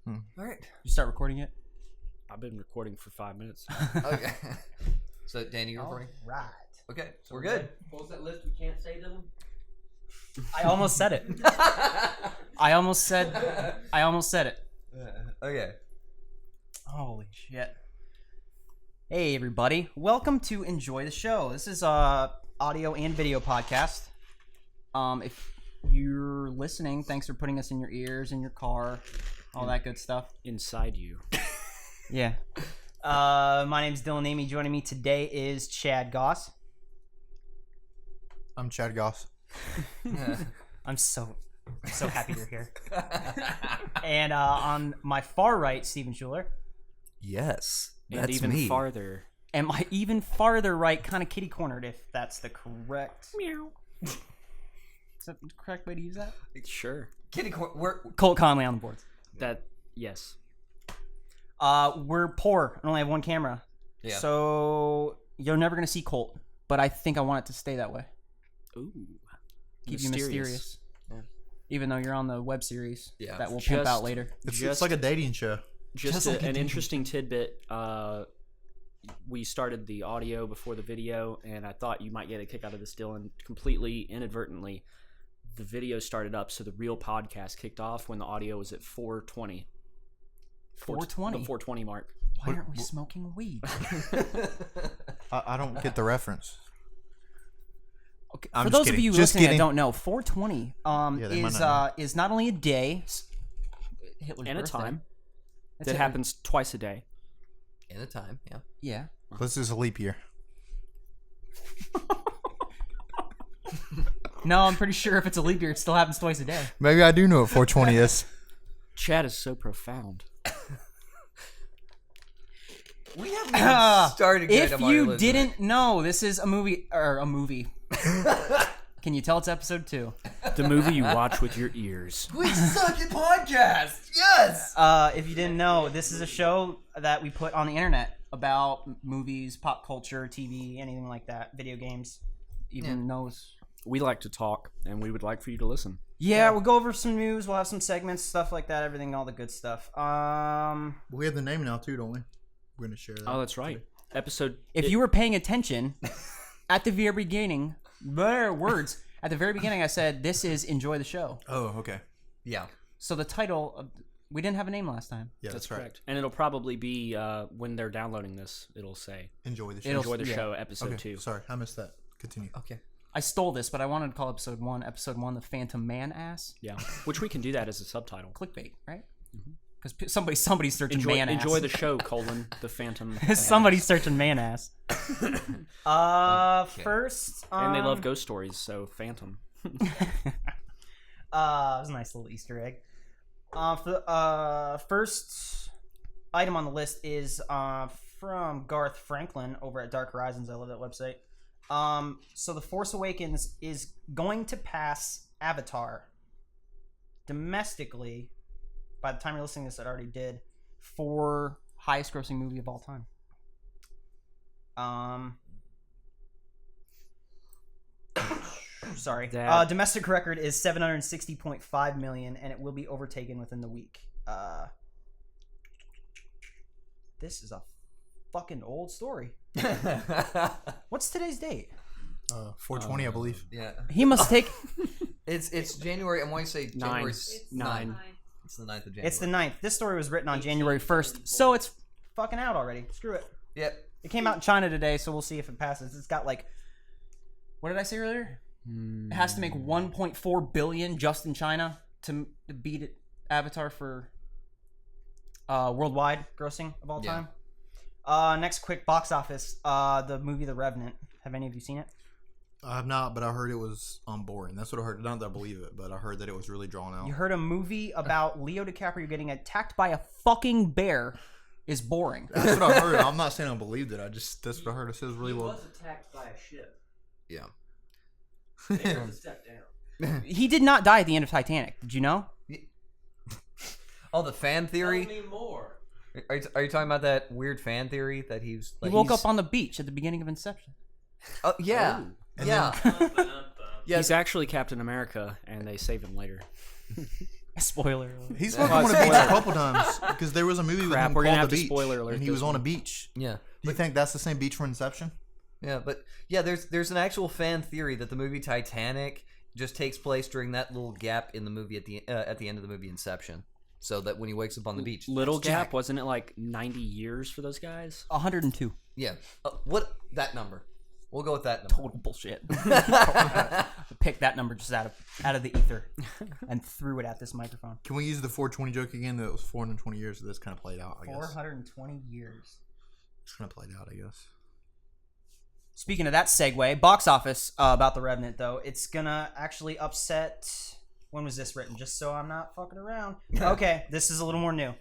All right. You start recording it? I've been recording for 5 minutes. Okay. So, Danny, you're recording? Right. Okay, so we're good. What was that list we can't say, Dylan? I almost said it. I almost said it. Okay. Holy shit. Hey everybody. Welcome to Enjoy the Show. This is a audio and video podcast. If you're listening, thanks for putting us in your ears, in your car, all that good stuff. Inside you. Yeah. My name's Dylan Amy. Joining me today is Chad Goss. I'm Chad Goss. I'm so happy you're here. And on my far right, Steven Schuler. Yes, And that's even me. farther. And my even farther right, kind of kitty cornered, if that's the correct. Meow. Is that the correct way to use that? Sure. Kitty we're Colt Conley on the boards. Yes. We're poor. I only have one camera. Yeah. So you're never gonna see Colt, but I think I want it to stay that way. Ooh. Keep you mysterious. Yeah. Even though you're on the web series that we'll pimp Just- out later. It's like a dating show. Just like an interesting tidbit. We started the audio before the video, and I thought you might get a kick out of this, Dylan. Completely inadvertently, the video started up, so the real podcast kicked off when the audio was at 420. 420? The 420 mark. Why aren't we smoking weed? I don't get the reference. Okay. I'm For just those of kidding. you Just listening that kidding. don't know, 420 they might not is not only a day, Hitler's And a birthday. time. It's That Hitler- happens twice a day. in the time, yeah. Yeah. This is a leap year. No, I'm pretty sure if it's a leap year, it still happens twice a day. Maybe I do know what 420 is. Chad is so profound. We haven't even started good. If you didn't know, this is a movie. Can you tell it's episode 2? The movie you watch with your ears. We suck at podcasts! Yes! If you didn't know, this is a show that we put on the internet about movies, pop culture, TV, anything like that, video games, even those. We like to talk, and we would like for you to listen. Yeah, we'll go over some news. We'll have some segments, stuff like that, everything, all the good stuff. We have the name now too, don't we? We're gonna share that. Oh, that's right. If you were paying attention, at the very beginning, at the very beginning, I said, this is Enjoy the Show. Oh, okay. Yeah. So the title, we didn't have a name last time. Yeah, That's right. correct. And it'll probably be, when they're downloading this, it'll say, Enjoy the show. Enjoy the show, episode Okay, 2. sorry, I missed that. Continue. Okay. I stole this, but I wanted to call episode 1, The Phantom Man Ass. Yeah. Which we can do that as a subtitle. Clickbait, right? Because somebody's searching man ass. Enjoy the show, the Phantom. Somebody's searching man ass. First, And they love ghost stories, so Phantom. it was a nice little Easter egg. First item on the list is from Garth Franklin over at Dark Horizons. I love that website. So The Force Awakens is going to pass Avatar domestically. By the time you're listening to this, it already did, for highest grossing movie of all time. Sorry. Domestic record is 760.5 million, and it will be overtaken within the week. This is a fucking old story. What's today's date? 420, I believe. Yeah. He must take. It's January, I'm going to say January 9. It's the 9th of January. It's the 9th. This story was written on January 1st, so it's fucking out already. Screw it. Yep. It came out in China today, so we'll see if it passes. It's got like, what did I say earlier? It has to make 1.4 billion just in China to beat Avatar for worldwide grossing of all time. Next, quick box office. The movie The Revenant. Have any of you seen it? I have not, but I heard it was boring. That's what I heard. Not that I believe it, but I heard that it was really drawn out. You heard a movie about Leo DiCaprio getting attacked by a fucking bear is boring. That's what I heard. I'm not saying I believed it. That's what I heard. It says really He well. was attacked by a ship. Yeah. They had to step down. He did not die at the end of Titanic. Did you know? Oh, the fan theory? Tell me more. Are you talking about that weird fan theory that he's... He woke up on the beach at the beginning of Inception. Oh, yeah. And Yeah. He's actually Captain America, and they save him later. Spoiler alert. He's fucking on a beach a couple times because there was a movie with Crap, him we're gonna called have The to Beach, spoiler alert and he this was on a one. beach. Yeah. Do you think that's the same beach from Inception? Yeah, but yeah, there's an actual fan theory that the movie Titanic just takes place during that little gap in the movie at the end of the movie Inception, so that when he wakes up on the beach, Little that's gap, Jack. wasn't it like 90 years for those guys? 102. Yeah, what that number? We'll go with that number. Total bullshit. Picked that number just out of the ether and threw it at this microphone. Can we use the 420 joke again? That it was 420 years. That this kind of played out. I guess 420 years. it's kind of played out. I guess. Speaking of that segue, box office about The Revenant, though, it's gonna actually upset. When was this written? Just so I'm not fucking around. Okay, this is a little more new.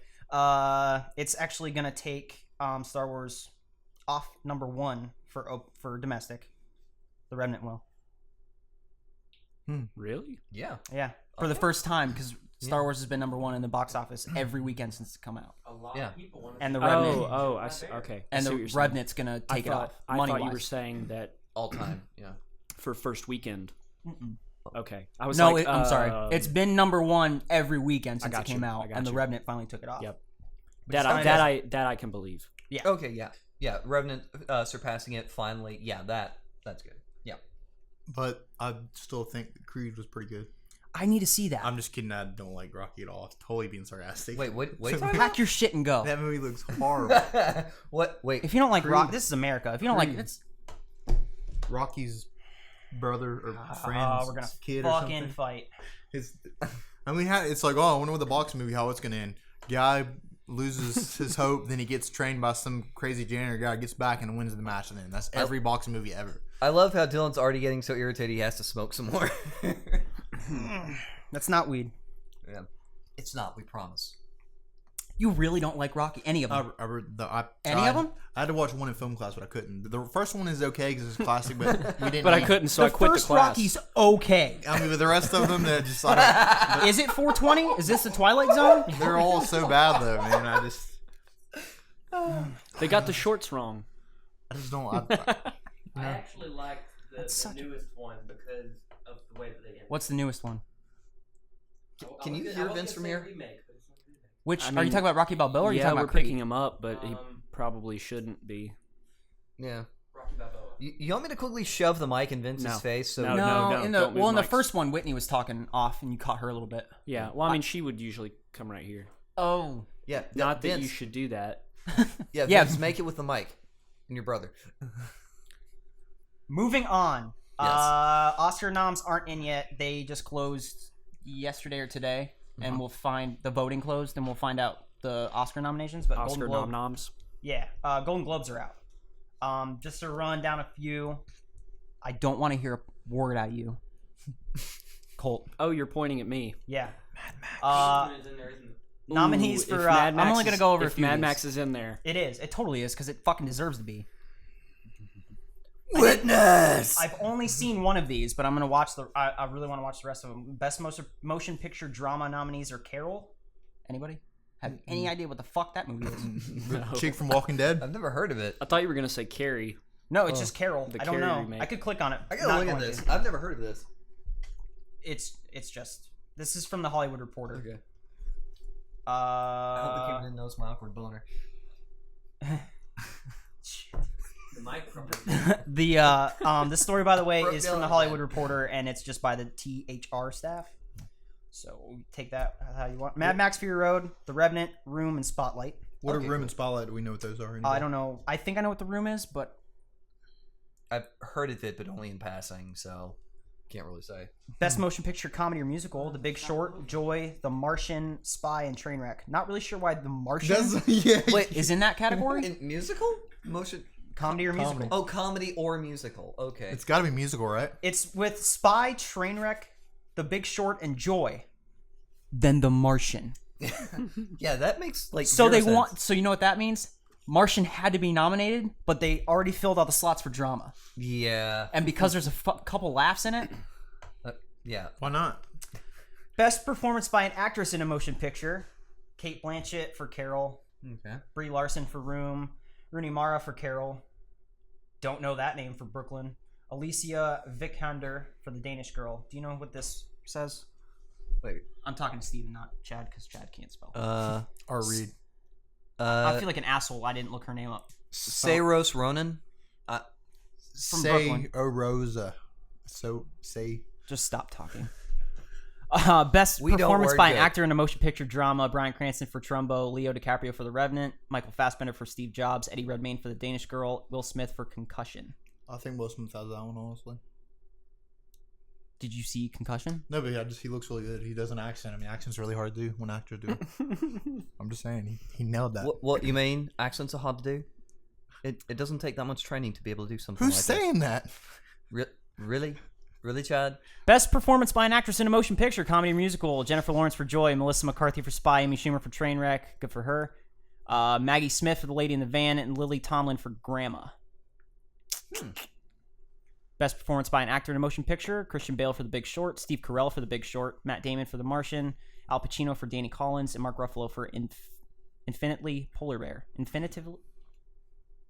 It's actually gonna take Star Wars off number 1 for domestic. The Revenant will. Really? Yeah, Yeah, for the first time, because Star Wars has been number 1 in the box office every weekend since it's come out. A lot Yeah. of people want And the Oh, Revenant, I see. Okay. I and see the what you're saying. Revenant's gonna take it off. I Money thought you wise. were saying that all time. Yeah. for first weekend. Mm-mm. Okay. I was No, like, I'm sorry. It's been number 1 every weekend since it got came you. I out, got and the you. Revenant finally took it off. Yep. Which is that kinda- I can believe. Okay. Yeah. Revenant surpassing it finally. Yeah, that's good. Yeah. But I still think Creed was pretty good. I need to see that. I'm just kidding. I don't like Rocky at all. Totally being sarcastic. Wait. Pack your shit and go. That movie looks horrible. What? Wait. If you don't like Creed. rock, this is America. If you don't like Creed. it's Rocky's brother or friend, we're gonna kid or fucking something. fight. It's like, oh, I wonder what the boxing movie how it's gonna end. Guy loses his hope, then he gets trained by some crazy janitor guy, gets back and wins the match, and then that's every boxing movie ever. I love how Dylan's already getting so irritated he has to smoke some more. That's not weed. Yeah. It's not. We promise. You really don't like Rocky? Any of them? Any of them? I had to watch one in film class, but I couldn't. The first one is okay because it's classic, but we didn't. But I need- couldn't, so I the quit the first class. Rocky's okay. I mean, but the rest of them, they're just like, Is it 420? Is this the Twilight Zone? they're all so bad though, man. I just They got the shorts wrong. don't. I actually liked the such a- newest one because of the way that they ended. What's the newest one? Can you hear Vince from here? Remake, but it's not a remake. Which I are you mean, talking about? Rocky Balboa? Or are you Yeah, talking we're about Creed? picking him up, but he Um, probably shouldn't be. Yeah. Rocky Balboa. You want me to quickly shove the mic in Vince's No. face? So No, No, in the don't move well, in the mics. first one, Whitney was talking off, and you caught her a little bit. Yeah, well, I mean, she would usually come right here. Oh, yeah. Not that Vince, you should do that. Yeah, Yeah. Vince, make it with the mic and your brother. moving on. Yes. Oscar noms aren't in yet. They just closed yesterday or today, and we'll find the voting closed, and we'll find out the Oscar nominations. But Oscar Golden Globe, noms. yeah, Golden Globes are out. Just to run down a few. I don't want to hear a word out of you, Colt. Oh, you're pointing at me. Yeah. Which is in there, isn't it? Nominees Ooh, for. if Mad I'm Max only gonna is- go over a if few. Mad of these. Max is in there. It is. It totally is because it fucking deserves to be. Witness. I've only seen one of these, but I'm gonna watch the. I really want to watch the rest of them. Best motion picture drama nominees are Carol. Anybody have any idea what the fuck that movie is? The chick from Walking Dead. I've never heard of it. I thought you were gonna say Carrie. No, it's just Carol. The I don't Carrie know. remake. I could click on it. I gotta Not look at going this. to. I've never heard of this. It's just. This is from the Hollywood Reporter. Okay. I hope the kid Uh, didn't notice my awkward boner. The microphone. this story, by the way, Brooke is from the Dylan, Hollywood man. Reporter, and it's just by the THR staff. So take that how you want. Mad Max Fury Road, The Revenant, Room, and Spotlight. What Okay, are Room and Spotlight? Do we know what those are? I don't know. I think I know what The Room is, but I've heard of it, but only in passing, so can't really say. Best Motion Picture Comedy or Musical: The Big Short, Joy, The Martian, Spy, and Trainwreck. Not really sure why The Martian That's yeah. Wait, is in that category. in musical? Motion? Comedy or musical? Oh, comedy or musical. Okay. It's got to be musical, right? It's with Spy, Trainwreck, The Big Short, and Joy. Then The Martian. Yeah, that makes like So zero they sense. want. So you know what that means? Martian had to be nominated, but they already filled all the slots for drama. Yeah. And because there's a couple laughs in it, Yeah. Why not? best performance by an actress in a motion picture: Kate Blanchett for Carol, Okay. Brie Larson for Room, Rooney Mara for Carol. Don't know that name for Brooklyn. Alicia Vikander for The Danish Girl. Do you know what this says? Wait. I'm talking to Steven, not Chad, because Chad can't spell. Or read. I feel like an asshole. I didn't look her name up. Saoirse Ronan. From Say Brooklyn. Rosa. So say. Just stop talking. Best We don't performance word by an good. actor in a motion picture drama: Bryan Cranston for Trumbo, Leo DiCaprio for The Revenant, Michael Fassbender for Steve Jobs, Eddie Redmayne for The Danish Girl, Will Smith for Concussion. I think Will Smith has that one, honestly. Did you see Concussion? No, but he looks really good. He does an accent. I mean, accent's really hard to do when actors do it. I'm just saying, he nailed that. What you mean? Accents are hard to do. It doesn't take that much training to be able to do something. Who's like saying that? this. Really, Chad? Best performance by an actress in a motion picture, comedy or musical: Jennifer Lawrence for Joy, Melissa McCarthy for Spy, Amy Schumer for Trainwreck. Good for her. Maggie Smith for The Lady in the Van, and Lily Tomlin for Grandma. Best performance by an actor in a motion picture: Christian Bale for The Big Short, Steve Carell for The Big Short, Matt Damon for The Martian, Al Pacino for Danny Collins, and Mark Ruffalo for Infinitely Polar Bear.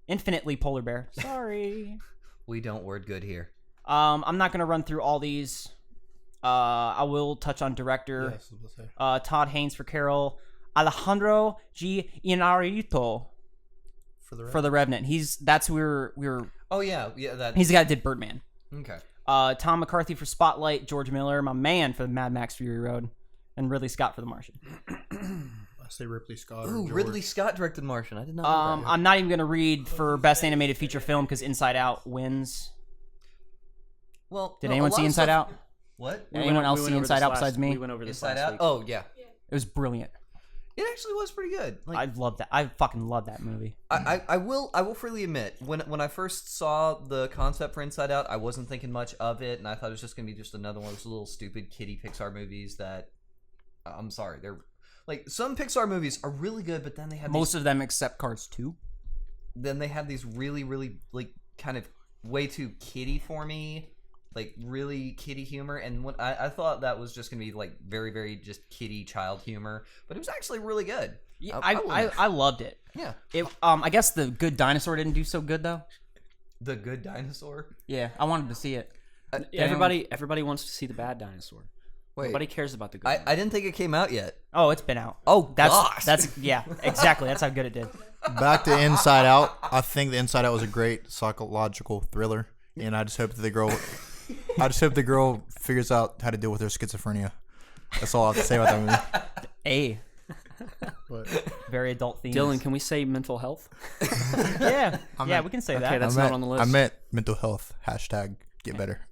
Infinitely Polar Bear. Sorry. We don't word good here. I'm not going to run through all these. I will touch on director. Yes, I was gonna say. Todd Haynes for Carol. Alejandro G. Iñárritu for The Revenant. That's who we were. Oh yeah. That. He's the guy that did Birdman. Okay. Tom McCarthy for Spotlight. George Miller, my man, for Mad Max Fury Road, and Ridley Scott for The Martian. I say Ripley Scott. Ooh, or Ridley Scott directed Martian. I did not know that. I'm not even going to read for Best Animated Feature Film because Inside Out wins. Well, Did no, anyone a lot see of Inside stuff- Out? What? Anyone else see Inside Out besides me? We went over this Inside last Out? week. Oh yeah. It was brilliant. It actually was pretty good. Like, I love that. I fucking love that movie. I will freely admit when I first saw the concept for Inside Out, I wasn't thinking much of it, and I thought it was just gonna be just another one of those little stupid kiddie Pixar movies that I'm sorry, they're like some Pixar movies are really good, but then they have Most of them except Cars 2. then they have these really like kind of way too kiddie for me, like really kiddie humor, and when I thought that was just gonna be like very just kiddie child humor, but it was actually really good. Yeah, will- I loved it. yeah. I guess The Good Dinosaur didn't do so good though. The Good Dinosaur. Yeah, I wanted to see it. Everybody wants to see the bad dinosaur. Wait, Nobody cares about the good. I didn't think it came out yet. Oh, it's been out. Oh, gosh. That's yeah, exactly. That's how good it did. Back to Inside Out. I think the Inside Out was a great psychological thriller, and I just hope that the girl figures out how to deal with her schizophrenia. That's all I have to say about that movie. A But very adult themes. Dylan, can we say mental health? Yeah, I yeah, meant- we can say Okay, that. that's not on the list. I meant mental health. Hashtag get better.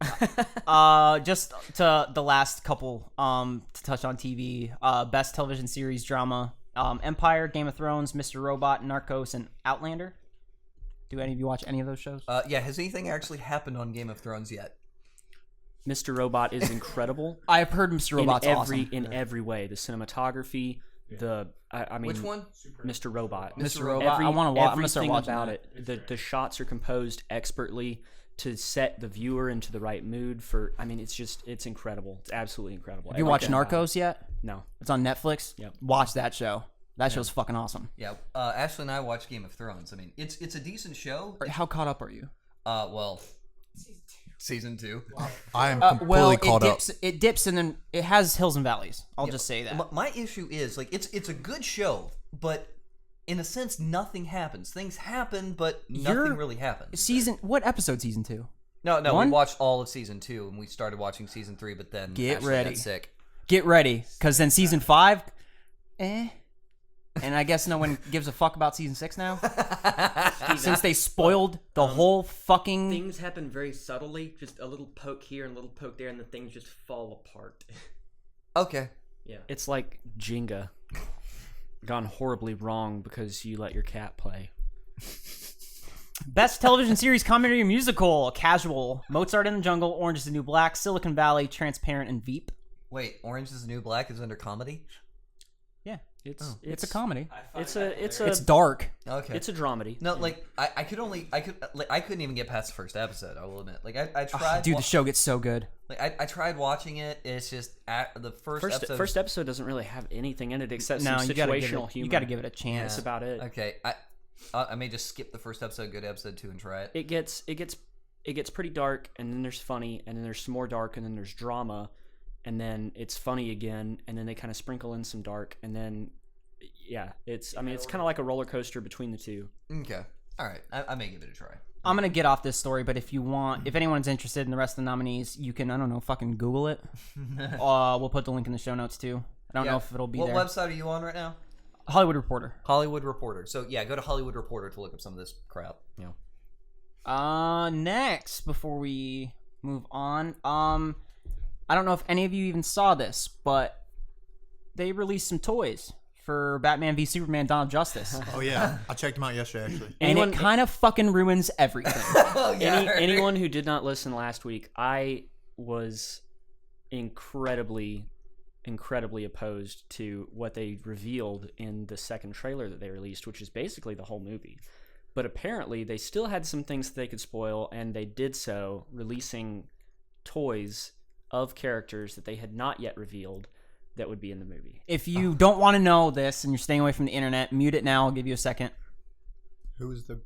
Just to the last couple, to touch on TV, best television series drama, Empire, Game of Thrones, Mr. Robot, Narcos, and Outlander. Do any of you watch any of those shows? Yeah, has anything actually happened on Game of Thrones yet? Mr. Robot is incredible. I've heard Mr. Robot's awesome. In every way. The cinematography, I mean, Which one? Mr. Robot. Mr. Robot. I want to watch. I'm gonna start Everything watching about that. it. The shots are composed expertly to set the viewer into the right mood for. I mean, it's incredible. It's absolutely incredible. Have you watched Narcos yet? No. It's on Netflix. Yep. Watch that show. That show's fucking awesome. Yeah, Ashley and I watched Game of Thrones. I mean, it's a decent show. How caught up are you? Well, season 2. I am completely caught up. It dips and then it has hills and valleys. I'll just say that. My issue is like it's a good show, but in a sense, nothing happens. Things happen, but nothing really happens. What episode? Season 2. No, One? we watched all of season 2, and we started watching season 3, but then Get Ashley ready. got sick. Get ready, because then season 5, and I guess no one gives a fuck about season 6 now, since they spoiled the whole fucking. Things happen very subtly, just a little poke here and a little poke there, and the things just fall apart. Okay. Yeah. It's like Jenga gone horribly wrong because you let your cat play. Best television series, comedy, or musical: Casual, Mozart in the Jungle, Orange is the New Black, Silicon Valley, Transparent, and Veep. Wait, Orange is the New Black is under comedy? Yeah, It's it's a comedy. It's dark. Okay. It's a dramedy. No, like I couldn't even get past the first episode. I will admit. Like I tried. Dude, the show gets so good. Like I tried watching it. It's just the First episode doesn't really have anything in it except No, some you gotta give situational it. humor. You gotta give it a chance. That's about it. Okay, I may just skip the first episode, go to episode 2, and try it. It gets pretty dark, and then there's funny, and then there's some more dark, and then there's drama, and then it's funny again, and then they kind of sprinkle in some dark, and then it's kind of like a roller coaster between the two. Okay. All right. I may give it a try. I'm gonna get off this story, but if anyone's interested in the rest of the nominees, you can, I don't know, fucking Google it. We'll put the link in the show notes too. I don't know if it'll be what there. What website are you on right now? Hollywood Reporter. Hollywood Reporter. So yeah, go to Hollywood Reporter to look up some of this crap. Next, before we move on, I don't know if any of you even saw this, but they released some toys for Batman v Superman: Dawn of Justice. Oh yeah, I checked them out yesterday actually. And it kind of fucking ruins everything. Anyone who did not listen last week, I was incredibly opposed to what they revealed in the second trailer that they released, which is basically the whole movie. But apparently they still had some things that they could spoil, and they did so, releasing toys of characters that they had not yet revealed that would be in the movie. If you don't want to know this and you're staying away from the internet, mute it now. I'll give you a second. Who is the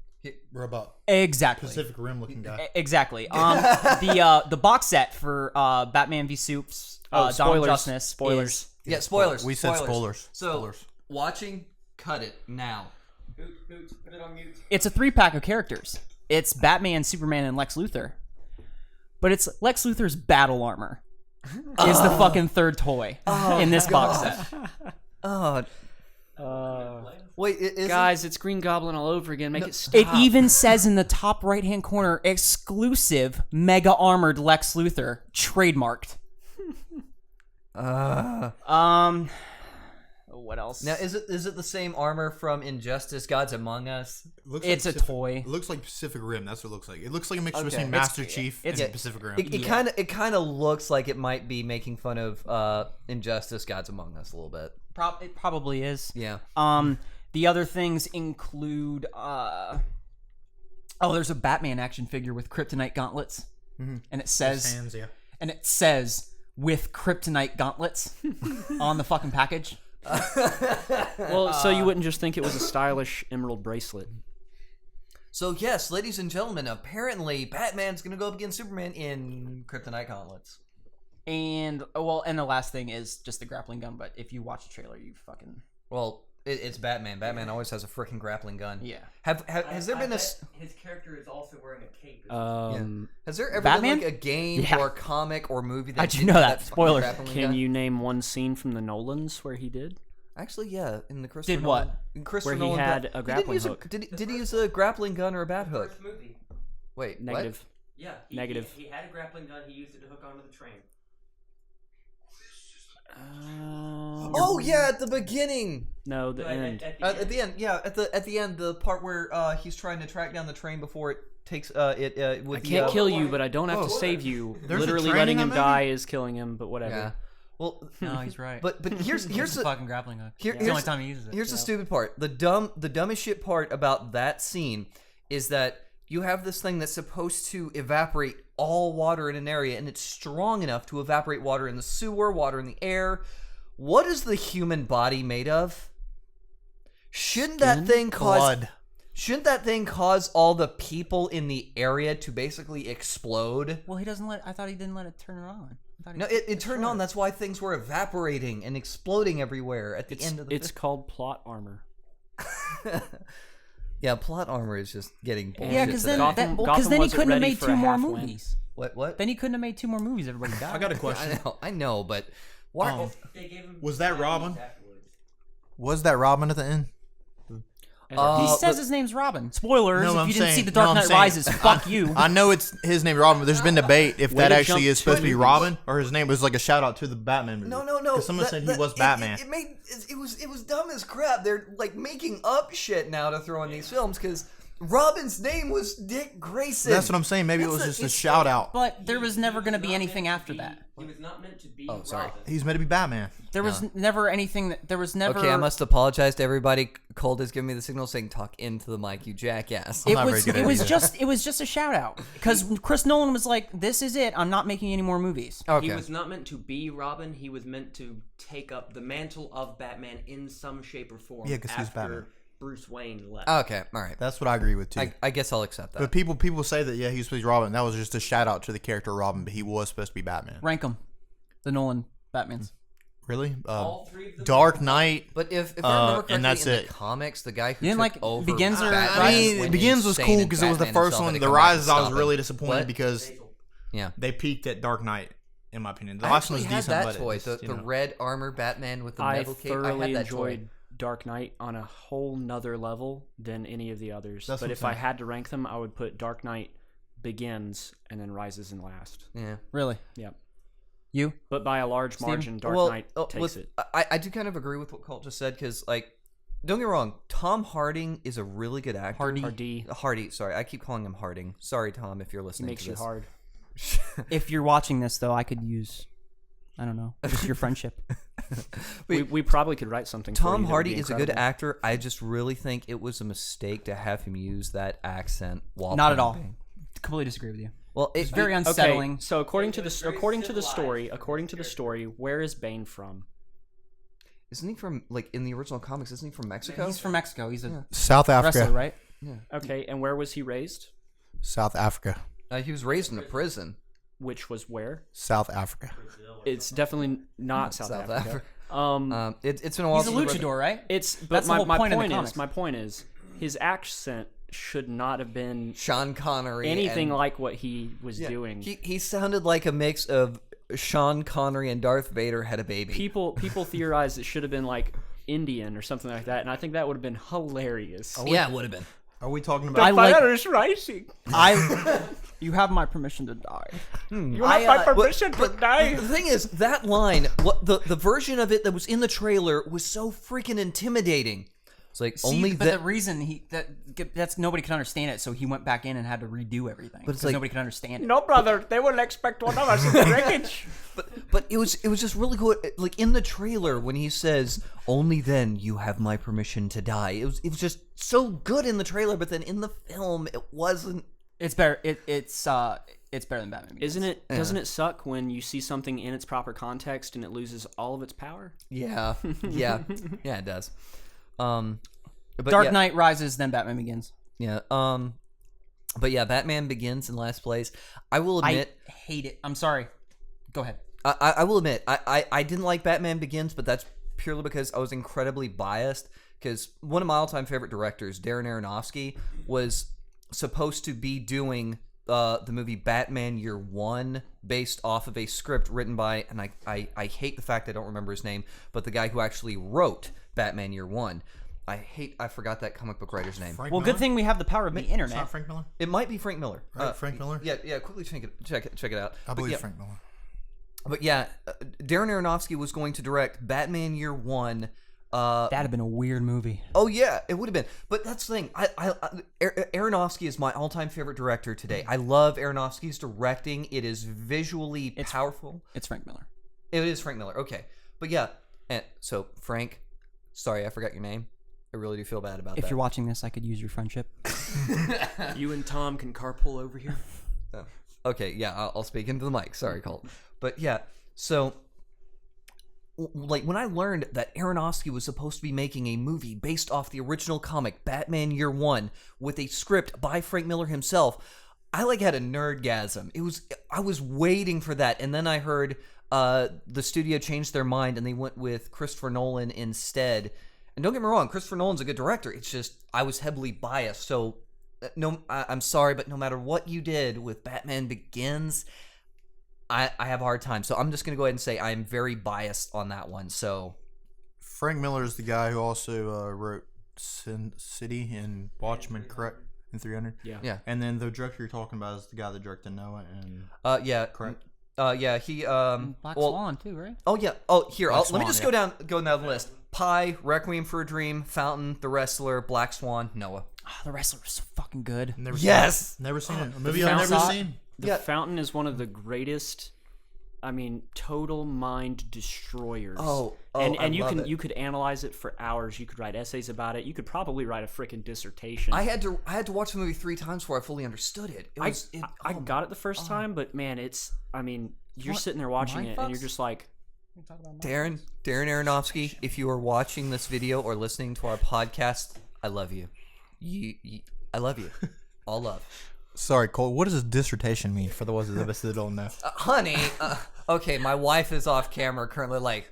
robot? Exactly. Pacific Rim looking guy. Exactly. The box set for Batman v Supes Dawn of spoilers. Justice. Spoilers. Yeah, spoilers. We said spoilers. So Spoilers. watching, cut it now. Boots, put it on mute. It's a 3-pack of characters. It's Batman, Superman, and Lex Luthor. But it's Lex Luthor's battle armor. Is the fucking third toy in this box set. Oh, wait, Guys, it's Green Goblin all over again. Make it stop. It even says in the top right-hand corner, exclusive mega armored Lex Luthor, trademarked. What else? Now, is it the same armor from Injustice: Gods Among Us? It's a toy. It looks like Pacific Rim. That's what it looks like. It looks like a mixture Okay. between Master Chief and Pacific Rim. It kind of looks like it might be making fun of Injustice: Gods Among Us a little bit. It probably is. Yeah. The other things include there's a Batman action figure with kryptonite gauntlets, and it says Hands, yeah. and it says with kryptonite gauntlets on the fucking package. Well, so you wouldn't just think it was a stylish emerald bracelet. So yes, ladies and gentlemen, apparently Batman's gonna go up against Superman in kryptonite gauntlets. And the last thing is just the grappling gun. But if you watch the trailer, you fucking It's Batman. Batman always has a freaking grappling gun. yeah. Has there been a His character is also wearing a cape. has there ever Batman? been like a game Yeah. or a comic or movie that How'd you did know have that? fucking Spoiler. grappling Can gun? you name one scene from the Nolans where he did? Actually, yeah, in the Christopher Did what? Nolan, in Christopher Where he Nolan had Bat- a He grappling didn't use hook. Did he use a grappling gun or a bat hook? First movie. Wait, Negative. Yeah. Negative. He had a grappling gun. He used it to hook onto the train. Oh yeah, at the beginning. No, the No, end. At the end, yeah, at the end, the part where he's trying to track down the train before it takes it with I can't the, kill you, but I don't have to Whoa. save you. There's a Literally train letting in him that die is killing him, but whatever. Yeah. Well, No, he's right. but here's the the fucking grappling hook. Here- It's the here's- only time he uses it. here's the stupid part. The dumbest shit part about that scene is that you have this thing that's supposed to evaporate all water in an area, and it's strong enough to evaporate water in the sewer, water in the air. What is the human body made of? Shouldn't that thing cause Blood. Shouldn't that thing cause all the people in the area to basically explode? Well, he doesn't let. I thought he didn't let it turn it on. I thought he- No, it turned on. That's why things were evaporating and exploding everywhere at the end of the It's called plot armor. Yeah, plot armor is just getting bullshit. Yeah, because to then that. Gotham he wasn't couldn't have ready made for two a more half win. movies. What? Then he couldn't have made 2 more movies. Everybody died. I got a question. I know, but why? They gave him Was that diabetes Robin? afterwards. Was that Robin at the end? He says but- his name's Robin. Spoilers. No, if I'm you didn't saying- see The no, Dark I'm Knight saying- Rises, fuck you. I know it's his name Robin, but there's been debate if Way that to actually jump is supposed to be 2 Robin or his name was like a shout out to the Batman movie. No. 'Cause someone said he was Batman. It was dumb as crap. They're like making up shit now to throw in these films because Robin's name was Dick Grayson. That's what I'm saying. Maybe it was just a shout out. But there was never going to be Not anything meant to after be- that. He was not meant to be. Oh, sorry. Robin. He's meant to be Batman. There was never anything. There was never. Okay, I must apologize to everybody. Cold has given me the signal saying talk into the mic, you jackass. I'm It not very was. good at It it was either. just. It was just a shout out because Chris Nolan was like, "This is it. I'm not making any more movies." Okay. He was not meant to be Robin. He was meant to take up the mantle of Batman in some shape or form. Yeah, 'cause he's after Batman. Bruce Wayne left. Okay, all right. That's what I agree with too. I guess I'll accept that. But people say that he was supposed to be Robin. That was just a shout out to the character Robin, but he was supposed to be Batman. Rank them. The Nolan Batmans. Really? All three of them. Dark Knight. But if I remember correctly, and that's in it. the comics, the guy who You took didn't like over Begins or Batman I mean, went Begins was insane cool and because it was the Batman first himself one. had to The come back and Rises, I was stop really him. disappointed What? because Yeah. they peaked at Dark Knight, in my opinion. The I last one actually was had decent, that but toy, it just, the red armor Batman with the I metal cape. I thoroughly had that toy. enjoyed Dark Knight on a whole nother level than any of the others. That's But what if I'm I saying. had to rank them, I would put Dark Knight Begins and then Rises in last. Yeah. Really? Yep. You? But by a large Steven? margin, Dark well, Knight takes with- it. I do kind of agree with what Colt just said because, like, don't get me wrong, Tom Harding is a really good actor. Hardy Sorry, I keep calling him Harding. Sorry, Tom, if you're listening makes to you this. hard. If you're watching this, though, I could use, I don't know, just your friendship. We probably could write something. for Tom you that would Hardy be is a good incredible. actor. I just really think it was a mistake to have him use that accent while Not at all. playing. Completely disagree with you. Well, It's very unsettling. Okay, so according to the story, where is Bane from? Isn't he from, like, in the original comics? Isn't he from Mexico? He's from Mexico. He's a South Africa. wrestler, right? Okay, and where was he raised? South Africa. He was raised in a prison. Which was where? South Africa. It's definitely not South Africa. It's been a while. He's a since I read- luchador, right? It's but That's the whole my point of the point is comics. my point is his accent should not have been Sean Connery. anything and- like what he was Yeah. doing. He sounded like a mix of Sean Connery and Darth Vader had a baby. People theorize it should have been like Indian or something like that, and I think that would have been hilarious. Yeah, it would have been. Are we talking The about? I like- fire is rising. You have my permission to die. You have my permission to die. The thing is, that line, what the version of it that was in the trailer was so freaking intimidating. It's like only but that. the reason that's nobody could understand it, so he went back in and had to redo everything. But it's 'cause like- nobody could understand it. No, brother, they will expect one of us in the wreckage. But it was just really good. Like in the trailer when he says, "Only then you have my permission to die." It was just so good in the trailer, but then in the film it wasn't. It's better. It's better than Batman. Begins. Isn't it? Doesn't it suck when you see something in its proper context and it loses all of its power? Yeah, yeah, yeah. It does. But Dark yeah, Knight Rises, then Batman Begins. Yeah. But yeah, Batman Begins in last place. I will admit. I hate it. I'm sorry. Go ahead. I will admit, I didn't like Batman Begins, but that's purely because I was incredibly biased. Because one of my all-time favorite directors, Darren Aronofsky, was supposed to be doing the movie Batman Year One based off of a script written by, and I hate the fact I don't remember his name, but the guy who actually wrote Batman Year One. I forgot that comic book writer's name. Frank Well, Miller? good thing we have the power of the It's internet. not Frank Miller. It might be Frank Miller. Right, Frank Miller. Yeah. Quickly check it out. I But believe yeah, Frank Miller. But yeah, Darren Aronofsky was going to direct Batman Year One. That'd have been a weird movie. Oh yeah, it would have been. But that's the thing. Aronofsky is my all-time favorite director today. I love Aronofsky's directing. It is visually powerful. It's Frank Miller. It is Frank Miller. Okay, but yeah. And so Frank, sorry I forgot your name. I really do feel bad about that. If you're watching this, I could use your friendship. You and Tom can carpool over here. Oh, okay, yeah, I'll speak into the mic. Sorry, Colt. But yeah, so like when I learned that Aronofsky was supposed to be making a movie based off the original comic Batman Year One with a script by Frank Miller himself, I like had a nerdgasm. I was waiting for that, and then I heard the studio changed their mind and they went with Christopher Nolan instead. And don't get me wrong, Christopher Nolan's a good director. It's just I was heavily biased. So I'm sorry, but no matter what you did with Batman Begins, I have a hard time. So I'm just going to go ahead and say I'm very biased on that one. So Frank Miller is the guy who also wrote Sin City and Watchmen, correct? In 300. yeah. And then the director you're talking about is the guy that directed Noah and Yeah. correct. Yeah, he Black Swan too, right? Oh yeah. Oh, here. Black Let me Swan, just go down the list. Pie, Requiem for a Dream, Fountain, The Wrestler, Black Swan, Noah. The Wrestler was so fucking good. Never Yes! seen it. Never seen it. A movie I've never Fountain- seen. The Yeah. Fountain is one of the greatest. I mean, total mind destroyers. Oh, and I you love can it. you could analyze it for hours. You could write essays about it. You could probably write a freaking dissertation. I had to watch the movie 3 times before I fully understood it. I got it the first time, but man, it's. I mean, you're sitting there watching it, and you're mindfucks? just like, Darren Aronofsky, if you are watching this video or listening to our podcast, I love you. I love you. All love. Sorry, Cole. What does a dissertation mean for the ones of us that don't know? Honey, okay, my wife is off camera currently. Like,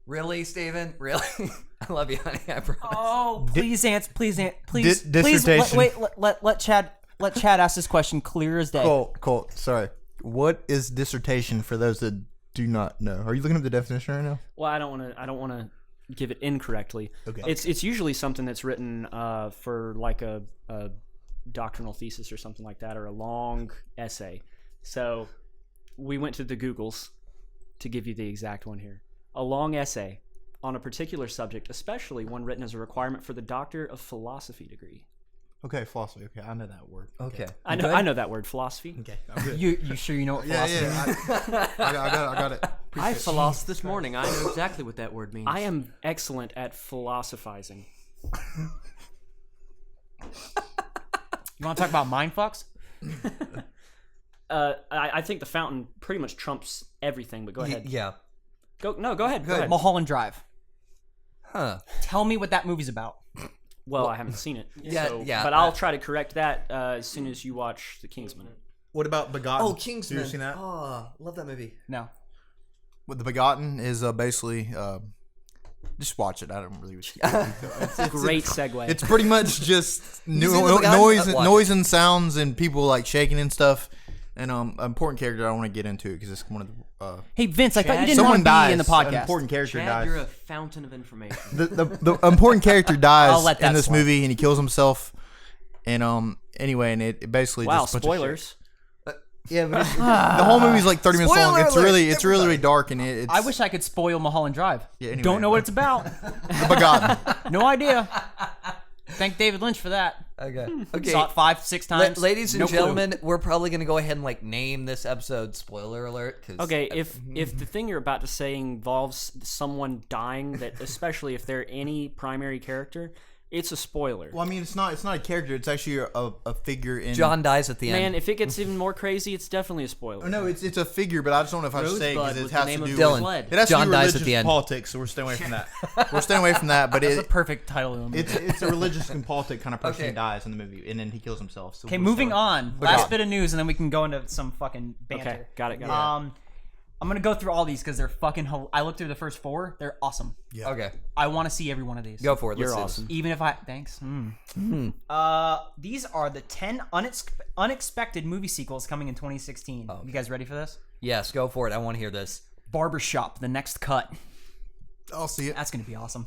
really, Steven? Really? I love you, honey. I promise. Oh, please answer. Please. Dissertation. Let Chad ask this question clear as day. Cole. Sorry. What is dissertation for those that do not know? Are you looking up the definition right now? Well, I don't want to give it incorrectly. Okay. It's usually something that's written for like a doctrinal thesis or something like that, or a long essay. So we went to the Googles to give you the exact one here. A long essay on a particular subject, especially one written as a requirement for the Doctor of Philosophy degree. Okay, philosophy. Okay, I know that word. Okay. I know that word, philosophy. Okay, I'm good. You sure you know what philosophy is? I got it. I philosophed this morning. I know exactly what that word means. I am excellent at philosophizing. You want to talk about mind fucks? I think the fountain pretty much trumps everything, but go ahead. Yeah. Go ahead. Go ahead. Mulholland Drive. Huh. Tell me what that movie's about. Well, I haven't seen it. Yeah. But I'll try to correct that as soon as you watch The Kingsman. What about Begotten? Oh, Kingsman. Have you seen that? Oh, love that movie. No. What the Begotten is basically just watch it. I don't really. Great segue. It's pretty much just seen The Begotten? Watch noise and sounds and people like shaking and stuff. And an important character I don't want to get into because it's one of the. Hey Vince, I thought you didn't Someone want to dies. be in the An podcast. important character Chad, dies. you're a fountain of information. The important character I'll dies let that in this slide. movie and he kills himself. And anyway, and it basically Wow, just a bunch of shit. spoilers. Yeah, but The whole movie's like 30 minutes long. Spoiler It's alert, really everybody. dark and it's. I wish I could spoil Mulholland Drive. Yeah, anyway. Don't know what it's about. The Begotten. No idea. Thank David Lynch for that. okay. Okay. Saw it 5-6 La- times. ladies and No clue. gentlemen, we're probably gonna go ahead and like name this episode "Spoiler Alert." 'Cause Okay, if the thing you're about to say involves someone dying, that especially if they're any primary character, it's a spoiler. Well, I mean, it's not a character. It's actually a figure in. John dies at the Man, end. if it gets even more crazy, it's definitely a spoiler. Oh, no, it's a figure, but I just don't know if I should say because Rosebud it was has the name to do of Dylan. with. blood. It has John to do with dies at religious the end. politics, so we're staying away from that. We're staying away from that, but That's a perfect title. Of the movie. it's a religious and politic kind of person Okay. who dies in the movie, and then he kills himself. So Okay, we'll moving start. on. Last bit of news, and then we can go into some fucking banter. Okay, got it. I'm gonna go through all these because they're fucking. I looked through the first 4. They're awesome. Okay, I want to see every one of these. go for it. You're Let's do awesome. Even if I thanks. These are the 10 unexpected movie sequels coming in 2016. You guys ready for this? this. Yes, go for it. I want to hear this. Barbershop, the next cut. I'll see it. That's gonna be awesome.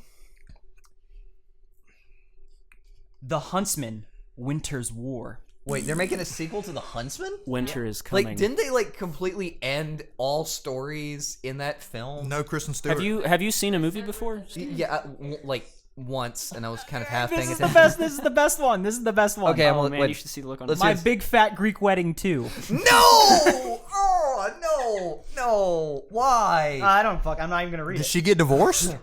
The Huntsman, Winter's War. Wait, they're making a sequel to The Huntsman? Winter is coming. Like, didn't they like completely end all stories in that film? No, Kristen Stewart. have you seen a movie before? Yeah, like once, and I was kind of half This paying is the attention. best. This is the best one. This is the best one. Okay, Oh well, man, wait. you should see the look on Let's his My see. Big Fat Greek Wedding 2. No! Oh no! Why? I don't fuck. I'm not even gonna read Did it. she get divorced?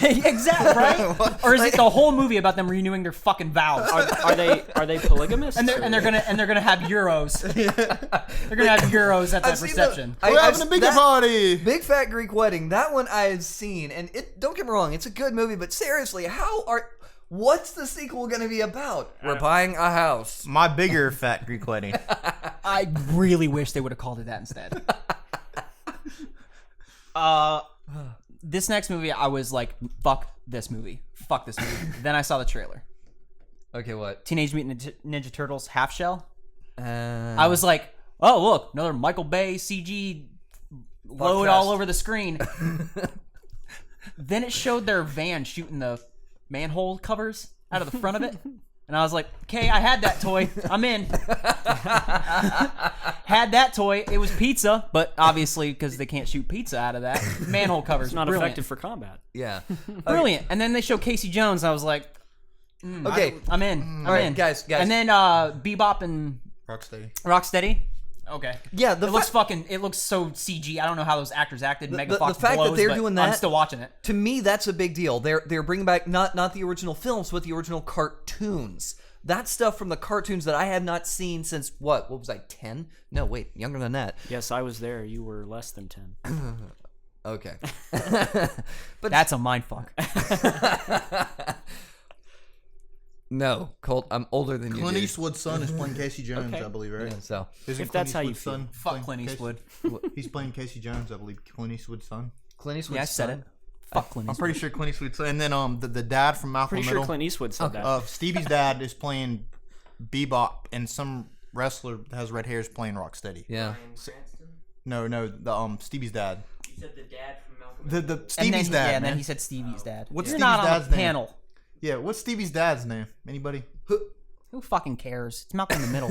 Exactly right. Or is it the whole movie about them renewing their fucking vows? Are they polygamous? And they're gonna have euros. They're gonna have euros at that I've seen reception. We're having a big party. Big Fat Greek Wedding. That one I've seen, and it. Don't get me wrong, it's a good movie. But seriously, what's the sequel going to be about? We're buying a house. My bigger fat Greek wedding. I really wish they would have called it that instead. This next movie, I was like, fuck this movie. Fuck this movie. Then I saw the trailer. Okay, what? Teenage Mutant Ninja Turtles Half Shell. I I was like, oh, look, another Michael Bay CG load fest. all over the screen. Then it showed their van shooting the manhole covers out of the front of it. And I was like, okay, I had that toy. I'm in. Had that toy. It was pizza, but obviously, because they can't shoot pizza out of that, manhole covers. It's not Brilliant. effective for combat. Yeah. Brilliant. And then they show Casey Jones. And I was like, Okay. I'm in. I'm All right, in. guys. And then Bebop and Rocksteady. Rocksteady. Okay. Yeah, It looks fucking. It looks so CG. I don't know how those actors acted. Mega the Fox fact that blows, they're but doing I'm that- still watching it. to me, that's a big deal. They're bringing back not the original films, but the original cartoons. That stuff from the cartoons that I have not seen since what was I 10? No, wait, younger than that. Yes, I was there. You were less than 10. Okay. That's a mind fuck. No, Colt. I'm older than you. Clint dude. Eastwood's son is playing Casey Jones, Okay. I believe, right? Yeah, so Isn't If Clint that's how you Eastwood's feel. son Fuck playing Clint Casey- Eastwood. He's playing Casey Jones, I believe. Clint Eastwood's son. Clint Eastwood's Yeah, I said son? it. Fuck Clint I'm Eastwood. pretty sure Clint Eastwood's son. And then the dad from Malcolm Pretty Middle. sure Clint Eastwood said that. Stevie's dad is playing Bebop, and some wrestler that has red hair is playing Rocksteady. Yeah. Bryan Cranston? No, the Stevie's dad. You said the dad from Malcolm. The And then, Stevie's dad. yeah, and then man. he said Stevie's dad. What's You're Stevie's not on dad's the name? panel. Yeah, what's Stevie's dad's name? Anybody? Who fucking cares? It's Malcolm in the Middle.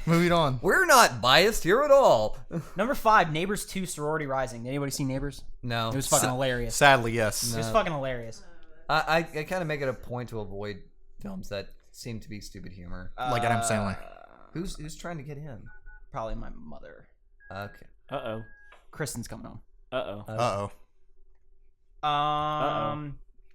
Moving on. We're not biased here at all. Number 5, Neighbors 2: Sorority Rising. Did anybody see Neighbors? No. It was fucking hilarious. Sadly, yes. It was fucking hilarious. I kind of make it a point to avoid films that seem to be stupid humor. Like Adam Sandler. Who's trying to get in? Probably my mother. Okay. Uh-oh. Kristen's coming home. Uh-oh. Uh-oh.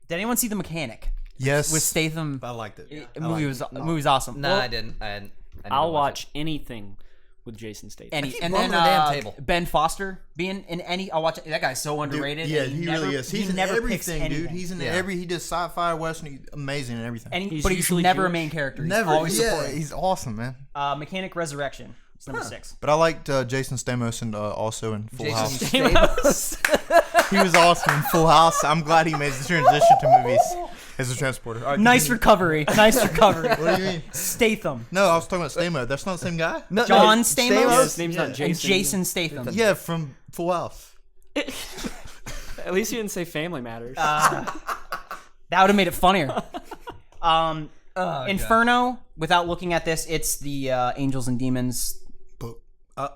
Did anyone see The Mechanic Yes. with Statham? I liked it. The movie was awesome. No, Well, I didn't. I didn't I'll watch watch anything with Jason Statham. And keep and bumping then the damn table. Ben Foster being in any. I'll watch it. That guy's so Dude, underrated. yeah, and he never, really is. He's he in never picks everything, dude. anything. He's in Yeah. he does sci-fi, western, he's amazing and everything. And He's but he's usually never a Jewish. main character. He's Never. always Yeah, supporting. he's awesome, man. Mechanic Resurrection. It's number 6. But I liked Jason Stamos and also in Full House. Jason Stamos. He was awesome in Full House. I'm glad he made the transition to movies as a transporter. All right, Nice continue. recovery. Nice recovery. What do you mean? Statham. No, I was talking about Stamos. That's not the same guy? No, John no, Stamos? Yeah, his name's not And Jason. Jason Statham. Yeah, from Full House. At least you didn't say Family Matters. That would have made it funnier. Inferno. Without looking at this, it's the Angels and Demons. But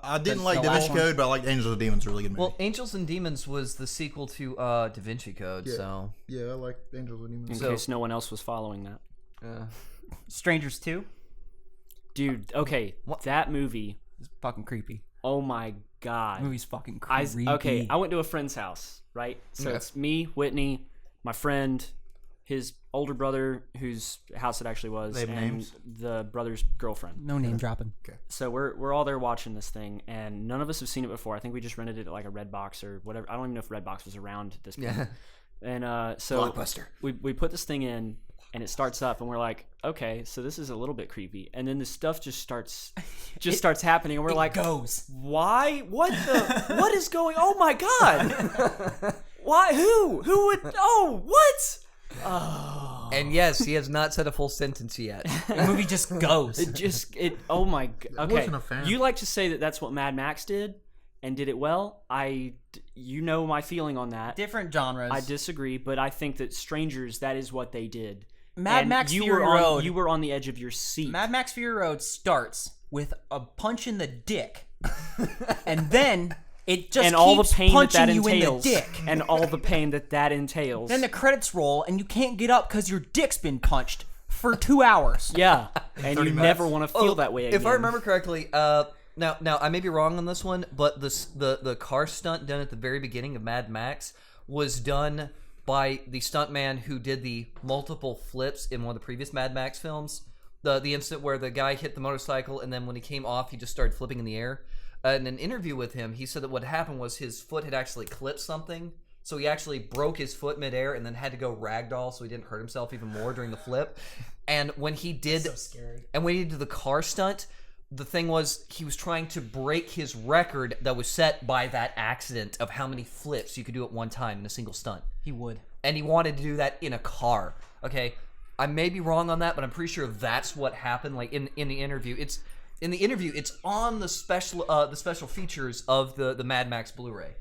I didn't like the Da last Vinci one. Code, but I liked Angels and Demons. A really good movie. Well, Angels and Demons was the sequel to Da Vinci Code, so yeah, I like Angels and Demons. in case no one else was following that. Strangers 2. Dude, okay, that movie, It's fucking creepy. oh my god. The movie's fucking I creepy. went to a friend's house, right? So it's me, Whitney, my friend, his older brother, whose house it actually was, They have and names? the brother's girlfriend. No name dropping. So we're all there watching this thing, and none of us have seen it before. I think we just rented it at like a Redbox or whatever. I don't even know if Redbox was around at this point. yeah. And so Blockbuster. we put this thing in, and it starts up, and we're like, okay, so this is a little bit creepy. And then the stuff just starts happening, and we're like, goes. why? What the? What is going? Oh my god! Why? Who would? Oh, what? Oh. And yes, he has not said a full sentence yet. The movie just goes. Oh my god. Okay. wasn't a fan. You like to say that that's what Mad Max did and did it well. You know my feeling on that. Different genres. I disagree, but I think that Strangers, that is what they did. Mad And Max you Fury were on, Road. You were on the edge of your seat. Mad Max Fury Road starts with a punch in the dick, and then it just and all the keeps pain that punching that you entails. in the dick. And all the pain that entails. Then the credits roll, and you can't get up because your dick's been punched for 2 hours. yeah. And 30 you minutes. never want to feel Oh, that way again. If I remember correctly, now I may be wrong on this one, but the car stunt done at the very beginning of Mad Max was done by the stuntman who did the multiple flips in one of the previous Mad Max films. The instant where the guy hit the motorcycle, and then when he came off, he just started flipping in the air. In an interview with him, he said that what happened was his foot had actually clipped something, so he actually broke his foot midair and then had to go ragdoll so he didn't hurt himself even more during the flip. And when he did, and when he did the car stunt, the thing was he was trying to break his record that was set by that accident of how many flips you could do at one time in a single stunt. He would. And he wanted to do that in a car. Okay, I may be wrong on that, but I'm pretty sure that's what happened. Like in the interview, it's on the special features of the Mad Max Blu-ray.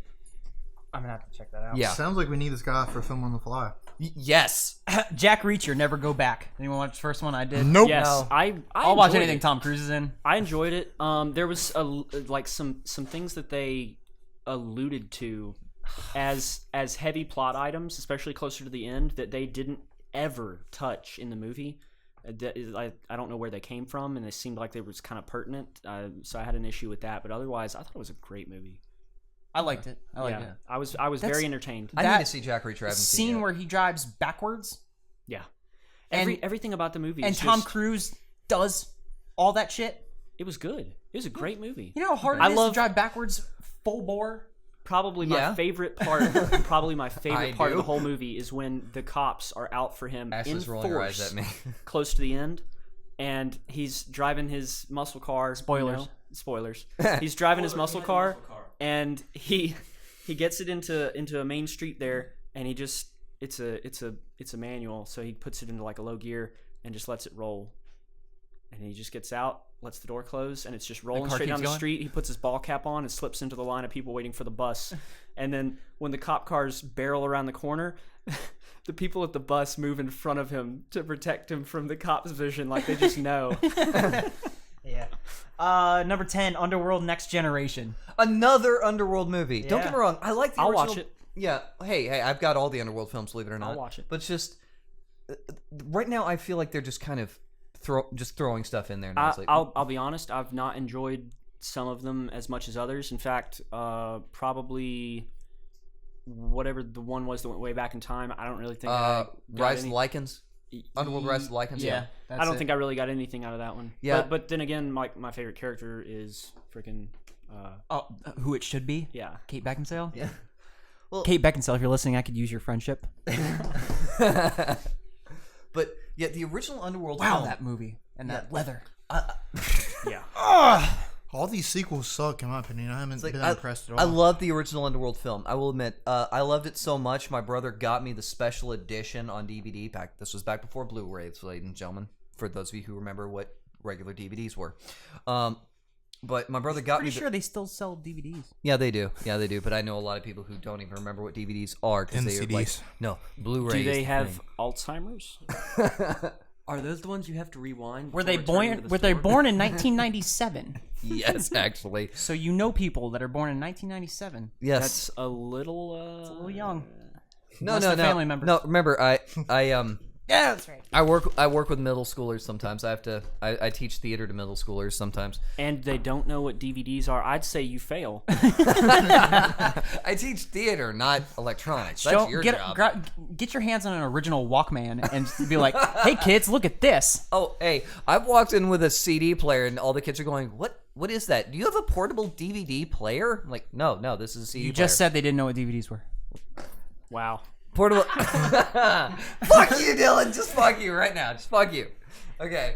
I'm gonna have to check that out. Yeah. Sounds like we need this guy for Film on the Fly. Yes. Jack Reacher, Never Go Back. Anyone watch the first one? I did. Nope. Yes, No. I'll watch anything Tom Cruise is in. I enjoyed it. There was some things that they alluded to as heavy plot items, especially closer to the end, that they didn't ever touch in the movie. I don't know where they came from, and they seemed like they was kind of pertinent. So I had an issue with that, but otherwise, I thought it was a great movie. I liked it. I liked Yeah, it. I was That's- very entertained. I That need to see Jack Reacher. I haven't seen Scene it. where he drives backwards, Yeah, and- everything about the movie and is Tom just- Cruise does all that shit. It was good. It was a great movie. You know how hard I it is love- to drive backwards full bore? Probably my Yeah. favorite part. Probably my I favorite part of do. the whole movie is when the cops are out for him Ash in is rolling her eyes force, at me. close to the end, and he's driving his muscle car. Spoilers. Spoilers. He's driving his muscle car, and he gets it into a main street there, and he just it's a manual, so he puts it into like a low gear and just lets it roll, and he just gets out, lets the door close, and it's just rolling car straight down keeps the going? street. He puts his ball cap on and slips into the line of people waiting for the bus, and then when the cop cars barrel around the corner, the people at the bus move in front of him to protect him from the cops' vision, like they just know. Yeah. Number 10, Underworld Next Generation. Another Underworld movie. Don't Yeah. get me wrong. I like the I'll original. watch it. Yeah. Hey, I've got all the Underworld films, believe it or not. I'll watch it. But it's just right now, I feel like they're just kind of throwing stuff in there. And it's like, I'll be honest. I've not enjoyed some of them as much as others. In fact, probably whatever the one was that went way back in time. I don't really think. I got Rise of any- the Lycans. Underworld Rise of the Lycans. Yeah. I don't think I really got anything out of that one. Yeah. But then again, my favorite character is freaking. Oh, who it should be? Yeah. Kate Beckinsale? Yeah. Kate Beckinsale, if you're listening, I could use your friendship. But yeah, the original Underworld. Wow, film, that movie. And that leather. Yeah. All these sequels suck, in my opinion. I haven't been impressed at all. I love the original Underworld film. I will admit, I loved it so much. My brother got me the special edition on DVD. This was back before Blu-rays, ladies and gentlemen. For those of you who remember what regular DVDs were, but my brother got me. Pretty sure they still sell DVDs. Yeah, they do. Yeah, they do. But I know a lot of people who don't even remember what DVDs are because And they are CDs. like, no, Blu-rays. Do they the have thing. Alzheimer's? Are those the ones you have to rewind? Were they before returning born? to the Were they store? born in 1997? Yes, actually. So you know people that are born in 1997. Yes. That's a little. A little young. no, Unless no, they're no. family members. No, remember, I Yeah, that's right. I work with middle schoolers sometimes. I teach theater to middle schoolers sometimes. And they don't know what DVDs are. I'd say you fail. I teach theater, not electronics. That's your job. Get your hands on an original Walkman and be like, "Hey kids, look at this." Oh, hey, I've walked in with a CD player and all the kids are going, What is that? Do you have a portable DVD player? I'm like, no, this is a CD You player. just said they didn't know what DVDs were. Wow. Portable. Fuck you, Dylan. Just fuck you right now. Just fuck you. Okay.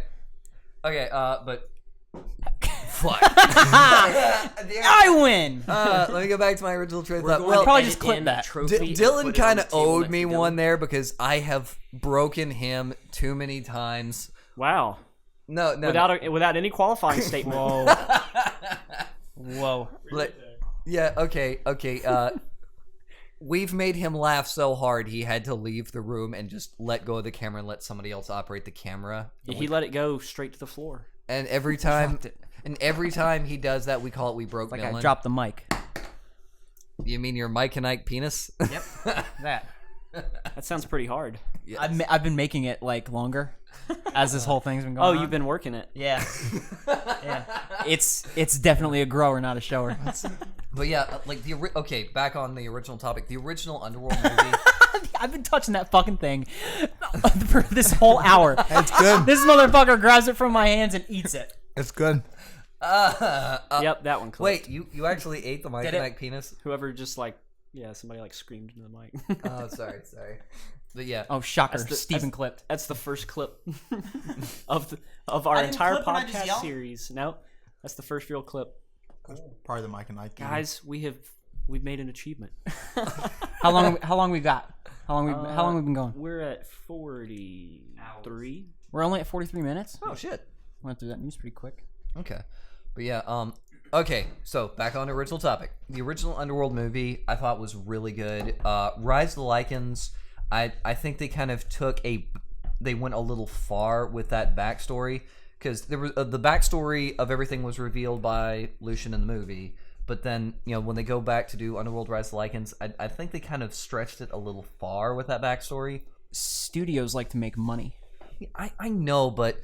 But. Fuck. I win. Let me go back to my original train of thought. We're Well, probably edit just clip in that. trophy and Dylan put it kind on of the table owed next me to Dylan. one there because I have broken him too many times. Wow. No. Without any qualifying statement. Whoa. Like, yeah, okay. We've made him laugh so hard he had to leave the room and just let go of the camera and let somebody else operate the camera. He let it go straight to the floor. And every time he does that, we call it "We Broke Like Dylan." I dropped the mic. You mean your Mike and Ike penis? Yep. That. That sounds pretty hard. Yes. I've been making it like longer as this whole thing's been going Oh, on. you've been working it. Yeah. Yeah. It's definitely a grower, not a shower. But yeah, like back on the original topic, the original Underworld movie. I've been touching that fucking thing for this whole hour. It's good. This motherfucker grabs it from my hands and eats it. It's good. Yep, that one clicked. Wait, you actually ate the Mike Did and it? Ike penis? Whoever just somebody screamed into the mic. Oh, sorry. But yeah. Oh, shocker. That's the- Stephen clipped. That's the first clip of our I didn't entire clip when I just podcast yelled? series. No, that's the first real clip. Probably the Mike and Ike. Guys, we've made an achievement. How long we got? How long we been going? We're at 43. We're only at 43 minutes. Oh shit. Went through that news pretty quick. Okay. But yeah, okay, so back on the original topic. The original Underworld movie I thought was really good. Rise of the Lycans, I think they kind of they went a little far with that backstory because there was the backstory of everything was revealed by Lucian in the movie, but then when they go back to do Underworld Rise of the Lycans, I think they kind of stretched it a little far with that backstory. Studios like to make money. I know, but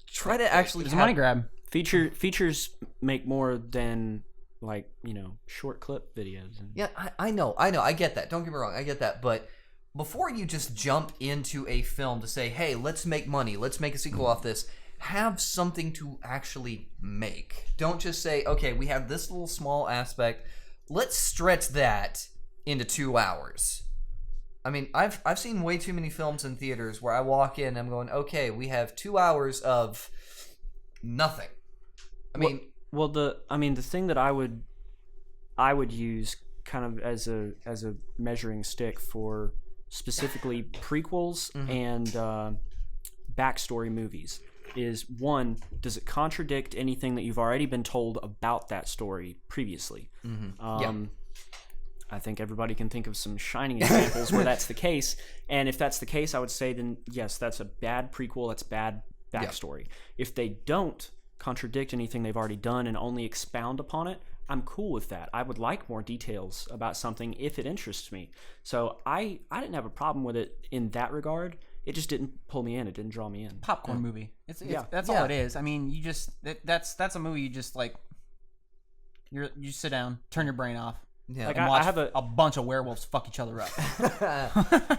try to actually It's a money grab. Features make more than short clip videos. Yeah, I know. I get that. Don't get me wrong. I get that. But before you just jump into a film to say, hey, let's make money, let's make a sequel off this, have something to actually make. Don't just say, okay, we have this little small aspect, let's stretch that into 2 hours. I mean, I've seen way too many films in theaters where I walk in and I'm going, okay, we have 2 hours of nothing. I mean, the thing that I would use kind of as a measuring stick for specifically prequels and backstory movies is, one, does it contradict anything that you've already been told about that story previously? I think everybody can think of some shining examples where that's the case, and if that's the case, I would say then yes, that's a bad prequel, that's bad backstory. If they don't contradict anything they've already done and only expound upon it, I'm cool with that. I would like more details about something if it interests me. So I didn't have a problem with it in that regard. It just didn't pull me in. It didn't draw me in. Popcorn movie. That's all it is. I mean, you just that's a movie you just like. You sit down, turn your brain off. Yeah. Like I have a bunch of werewolves fuck each other up.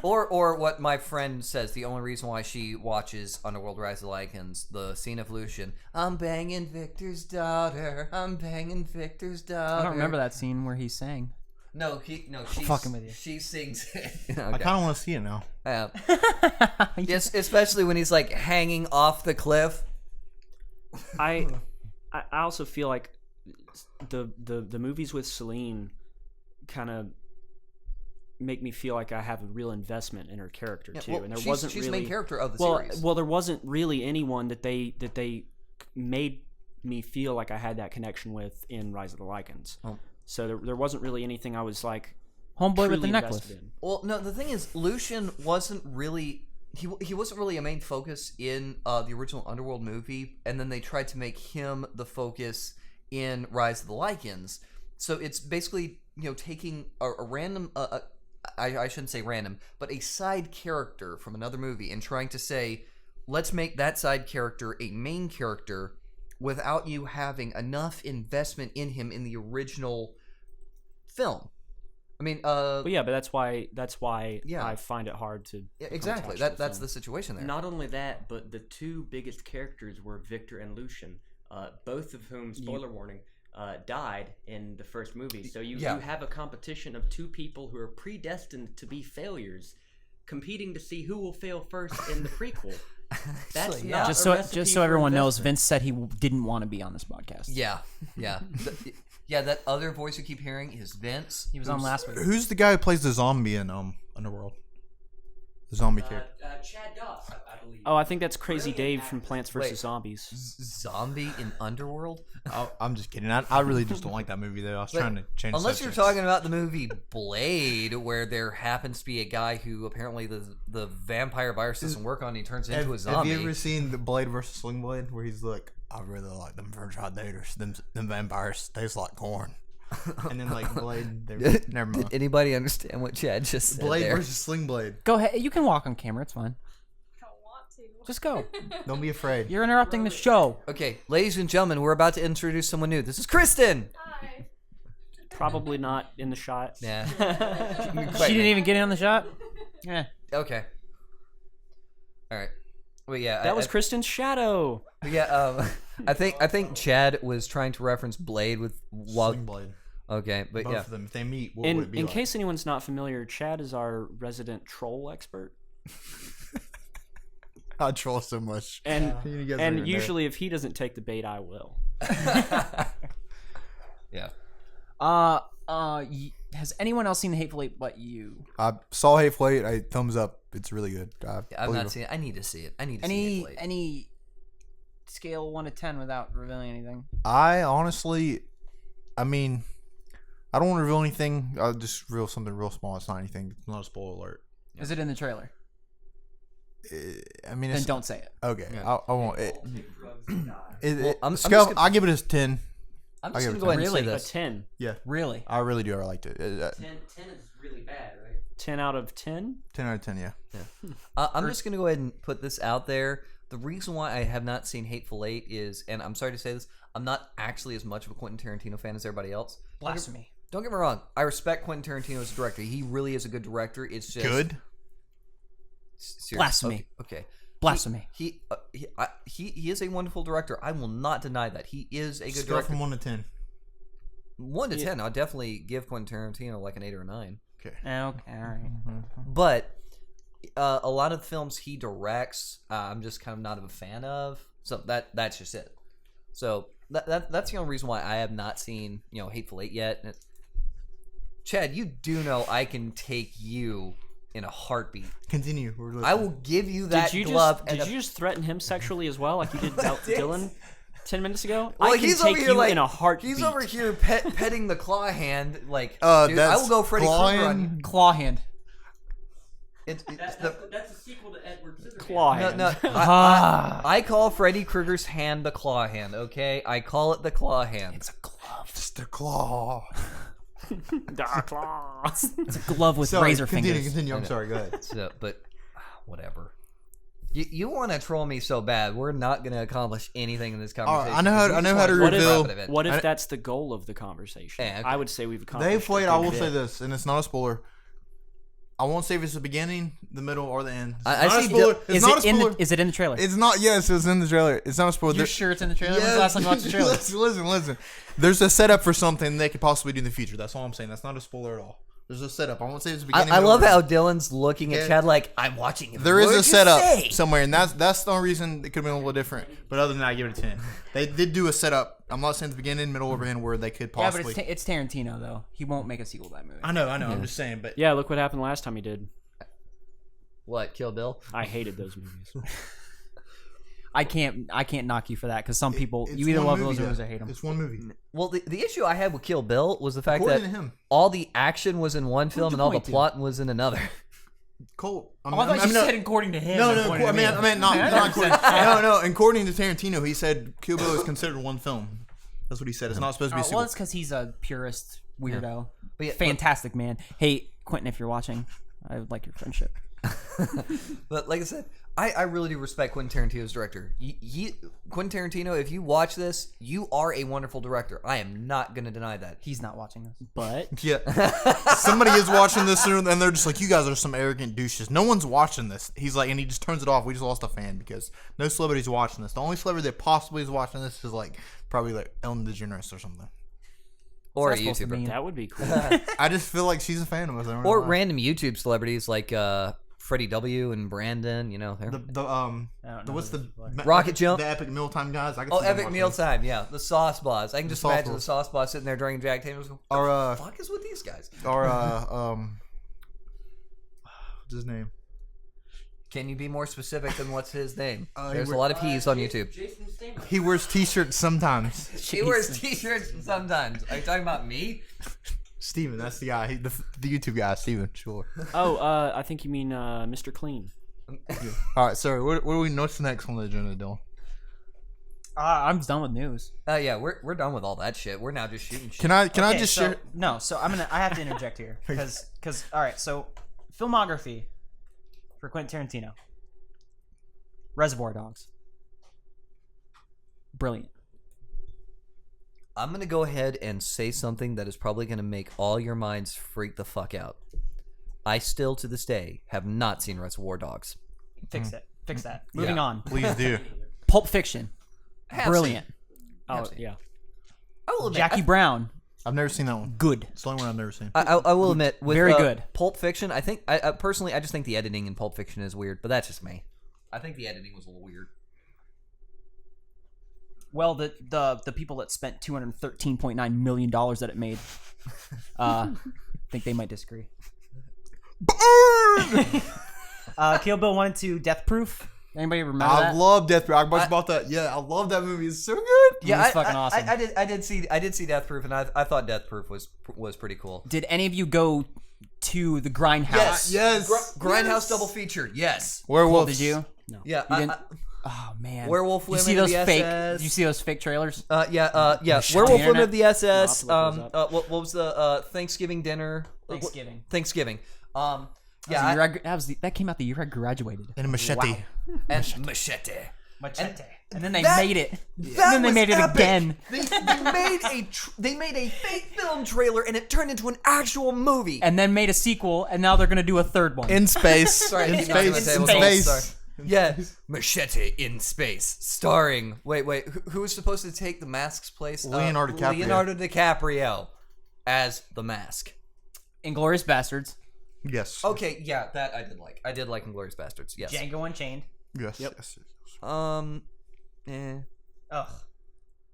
or what my friend says, the only reason why she watches Underworld Rise of the Lycans, the scene of Lucian. I'm banging Victor's daughter. I'm banging Victor's daughter. I don't remember that scene where he sang. She's fucking with you. She sings it. I kind of want to see it now. Yes, especially when he's like hanging off the cliff. I also feel like the movies with Celine kind of make me feel like I have a real investment in her character too. Well, and she's wasn't the really main character of the series. Well, there wasn't really anyone that they made me feel like I had that connection with in Rise of the Lycans. Oh. So there wasn't really anything I was like Homeboy with the truly necklace. invested in. Well, no, the thing is, Lucian wasn't really he wasn't really a main focus in the original Underworld movie, and then they tried to make him the focus in Rise of the Lycans. So it's basically, taking a random, I shouldn't say random, but a side character from another movie and trying to say, let's make that side character a main character without you having enough investment in him in the original film. I mean, but that's why Yeah. I find it hard to exactly. attach to That's film. the situation there. Not only that, but the two biggest characters were Victor and Lucian, both of whom, spoiler warning, died in the first movie. So you have a competition of two people who are predestined to be failures, competing to see who will fail first in the prequel. That's not Just a so recipe for everyone knows, investment. Vince said he didn't want to be on this podcast. Yeah. That other voice you keep hearing is Vince. He was on last week. Who's the guy who plays the zombie in Underworld? The zombie character. Chad Goss, I believe. Oh, I think that's Crazy Brilliant Dave actor. from Plants vs. Wait. Zombies. Zombie in Underworld? I'm just kidding. I really just don't like that movie though. I was trying to change. Unless you're subjects. talking about the movie Blade, where there happens to be a guy who apparently the vampire virus doesn't work on, and he turns into a zombie. Have you ever seen the Blade versus Sling Blade, where he's like, I really like them virgin daters. Them vampires taste like corn. And then like Blade, never mind. Did anybody understand what Chad just said Blade there? versus Sling Blade. Go ahead. You can walk on camera. It's fine. I don't want to. Just go. Don't be afraid. You're interrupting the show. Okay, ladies and gentlemen, we're about to introduce someone new. This is Kristen. Hi. Probably not in the shot. Yeah. She didn't even get in on the shot. Yeah. Okay. All right. Well, yeah. That was Kristen's shadow. Yeah. I think Chad was trying to reference Blade with Sling Blade. Okay, but Both yeah. of them. If they meet, what would it be In like? case anyone's not familiar, Chad is our resident troll expert. I troll so much. And You guys are and in there. usually if he doesn't take the bait, I will. Yeah. Has anyone else seen The Hateful Eight but you? I saw Hateful Eight. I thumbs up. It's really good. I've not seen it. I need to see it. I need to see it. Any scale 1 to 10 without revealing anything? I honestly, I mean, I don't want to reveal anything. I'll just reveal something real small. It's not anything. It's not a spoiler alert. Is it in the trailer? I mean, Then it's don't say it. okay. Yeah. I won't. Well, I'm scale, just gonna- I'll give it a 10. I'm I'll just give gonna it go ahead and say Really? A this. 10. Yeah, Really? I really do. I liked it. 10 is really bad, right? 10 out of 10? 10 out of 10. Yeah. I'm just gonna go ahead and put this out there. The reason why I have not seen Hateful Eight is, and I'm sorry to say this, I'm not actually as much of a Quentin Tarantino fan as everybody else. Blasphemy. Don't get me wrong. I respect Quentin Tarantino as a director. He really is a good director. It's just Good. Seriously. Blasphemy. Okay. Blasphemy. He is a wonderful director. I will not deny that. He is a good Scale director. from 1 to 10. 1 to 10, I'll definitely give Quentin Tarantino like an 8 or a 9. Okay. Okay, all right. But a lot of the films he directs, I'm just kind of not a fan of. So that's just it. So that's the only reason why I have not seen Hateful Eight yet. Chad, you do know I can take you in a heartbeat. Continue. We're listening. I will give you that Did you glove. Did you just threaten him sexually as well, like you did Dylan 10 minutes ago? Well, I can he's take over here you like in a heartbeat. he's over here petting the claw hand. Like, dude, I that's will go Freddy Krueger on you. Claw hand. It's That's a sequel to Edward Scissorhands. Claw hand. No, I call Freddy Krueger's hand the claw hand. Okay, I call it the claw hand. It's a glove. Just a claw. Dark claws. It's a glove with Sorry, razor fingers. Continue. I'm sorry. Go ahead. So, but whatever. You want to troll me so bad. We're not going to accomplish anything in this conversation. I know how to What if- reveal. What if that's the goal of the conversation? Yeah, okay. I would say we've accomplished. They've played. a I good will bit. say this, and it's not a spoiler. I won't say if it's the beginning, the middle, or the end. It's I not a see spoiler. Dylan- It's Is not a it in spoiler. the? Is it in the trailer? It's not. Yes, it's in the trailer. It's not a spoiler. You're sure it's in the trailer? When's the last time you watched the trailer? Listen. There's a setup for something they could possibly do in the future. That's all I'm saying. That's not a spoiler at all. There's a setup. I won't say it's the beginning. I middle, love or how end. Dylan's looking at Yeah. Chad like, I'm watching it. There is What'd a you setup say? somewhere, and that's the only reason it could have been a little different. But other than that, I give it a 10. They did do a setup. I'm not saying the beginning, middle, or end where they could Yeah, possibly. but it's Tarantino though. He won't make a sequel to that movie. I know. I'm just saying, but Yeah, look what happened last time he did. What, Kill Bill? I hated those movies. I can't knock you for that because some people it's you either one love movie, those movies though. or hate them. It's one movie. Well, the issue I had with Kill Bill was the fact According that to him, all the action was in one film you and all the point to? plot was in another. Cole. Oh, I thought you said according to him. No, according to me. I meant not according. No. According to Tarantino, he said Kill Bill is considered one film. That's what he said. It's not supposed to be a Well, sequel. it's because he's a purist weirdo. But yeah, Fantastic man. Hey, Quentin, if you're watching, I would like your friendship. But like I said, I really do respect Quentin Tarantino's director. Quentin Tarantino, if you watch this, you are a wonderful director. I am not going to deny that. He's not watching this. But Yeah. Somebody is watching this and they're just like, you guys are some arrogant douches. No one's watching this. He's like, and he just turns it off. We just lost a fan because no celebrity's watching this. The only celebrity that possibly is watching this is like probably like Ellen DeGeneres or something. Or a What's that supposed to YouTuber. mean? that would be cool. I just feel like she's a fan of us. I don't know Or why. random YouTube celebrities like Freddie W. and Brandon, you know. I don't know what's who the this is. Rocket Jump? The Epic Mealtime guys. I can Oh, see them Epic watching Mealtime, yeah. The Sauce Boss. I can just Sauce imagine the Boss. Sauce Boss sitting there drinking Jack Daniels. What Or the fuck is with these guys? Or what's his name? Can you be more specific than what's his name? He There's a wear- lot of P's on YouTube. Jason Statham. He wears t-shirts sometimes. He wears t-shirts sometimes. Are you talking about me? Steven, that's the guy. The YouTube guy, Steven. Sure. Oh, I think you mean Mr. Clean. All right, sorry. What are we? What's next on the agenda, Dylan? I'm done with news. Yeah, we're done with all that shit. We're now just shooting shit. Can I Okay, just so- share? No, so I have to interject here because all right, so filmography for Quentin Tarantino. Reservoir Dogs. Brilliant. I'm going to go ahead and say something that is probably going to make all your minds freak the fuck out. I still, to this day, have not seen Reservoir Dogs. Fix it. Fix that. Moving on. Please do. Pulp Fiction. Have Brilliant. Oh, seen. yeah. I will admit, Jackie Brown. I've never seen that one. Good. It's the only one I've never seen. I will admit, with Very good. Pulp Fiction, I think, I personally, I just think the editing in Pulp Fiction is weird, but that's just me. I think the editing was a little weird. Well, the people that spent $213.9 million that it made, think they might disagree. Kill Bill 1 and 2, Death Proof. Anybody remember I that? love Death Proof. I was about that. Yeah, I love that movie. It's so good. Yeah, Movie's fucking awesome. I did see Death Proof, and I thought Death Proof was pretty cool. Did any of you go to the Grindhouse? Yes. Grindhouse Yes. double feature. Yes. Werewolf. Did you? Yeah. You didn't? Oh man. Werewolf you see Women of those the fake? SS. You see those fake trailers? Yeah. Shut Werewolf the Women internet. of the SS. No, I'll have to look those What was the Thanksgiving dinner? Thanksgiving. That came out the year I graduated. And a machete. And Machete. And then they that- made it. And That then they was made it epic. again. They made a fake film trailer, and it turned into an actual movie. And then made a sequel, and now they're gonna do a third one. In space. Sorry, in keep knocking space. the In table. space. Sorry. Yeah, Machete in Space, starring. Wait, who was supposed to take the Mask's place? Leonardo DiCaprio. Leonardo DiCaprio as the Mask. Inglourious Bastards. Yes. Okay, yeah, that I did like. I did like Inglourious Bastards. Yes. Django Unchained. Yes. Yep. Yes. Ugh.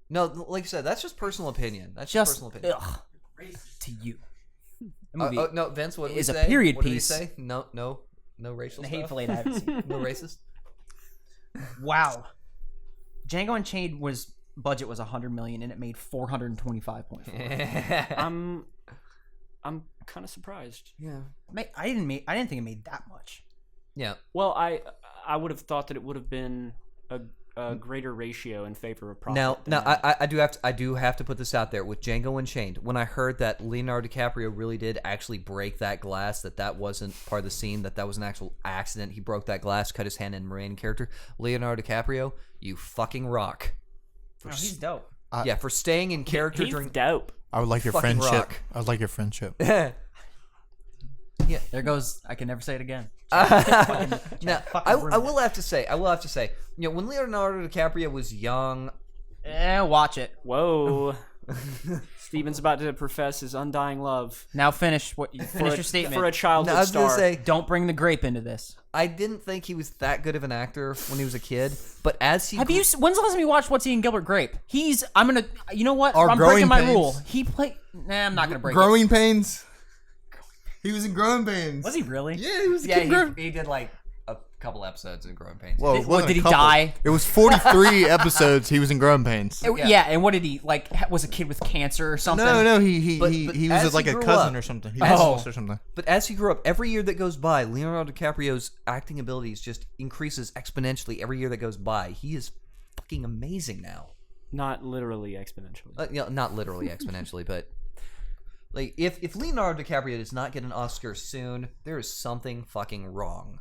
No, like I said, that's just personal opinion. That's just personal opinion. Ugh. To you. The movie No, Vince, what did we is a say? period What did we piece. say? No racial the stuff. Hateful Eight I haven't seen. No racist. Wow. Django Unchained budget was $100 million and it made $425.4. I'm kind of surprised. Yeah. I didn't think it made that much. Yeah. Well, I would have thought that it would have been a greater ratio in favor of profit. Now, than that. I do have to put this out there with Django Unchained. When I heard that Leonardo DiCaprio really did actually break that glass, that wasn't part of the scene, that was an actual accident. He broke that glass, cut his hand in main character. Leonardo DiCaprio, you fucking rock. Oh, he's dope. Yeah, for staying in character He's during. dope. I would like your Fucking friendship. rock. I would like your friendship. There goes. I can never say it again. Now, I ruin it. will have to say, when Leonardo DiCaprio was young, Watch it. Whoa. Steven's about to profess his undying love Now finish your statement. for a childhood I was star. gonna say, Don't bring the grape into this. I didn't think he was that good of an actor when he was a kid, but as he When's the last time you watched What's Eating Gilbert Grape? You know what? Our I'm Growing breaking my Pains. rule. He played. Nah, I'm not gonna break Growing Pains. He was in Growing Pains. it. Was he really? Yeah, he was. yeah, he did like a couple episodes in Growing Pains. Whoa, it What, wasn't did a he couple. die? It was 43 episodes. He was in Growing Pains. Yeah. And what did he was a kid with cancer or something? No, he But was as like he a grew cousin up- or something. He Oh. was close or something. But as he grew up, every year that goes by, Leonardo DiCaprio's acting abilities just increases exponentially every year that goes by. He is fucking amazing now. Not literally exponentially. Not literally exponentially, but like if Leonardo DiCaprio does not get an Oscar soon, there is something fucking wrong.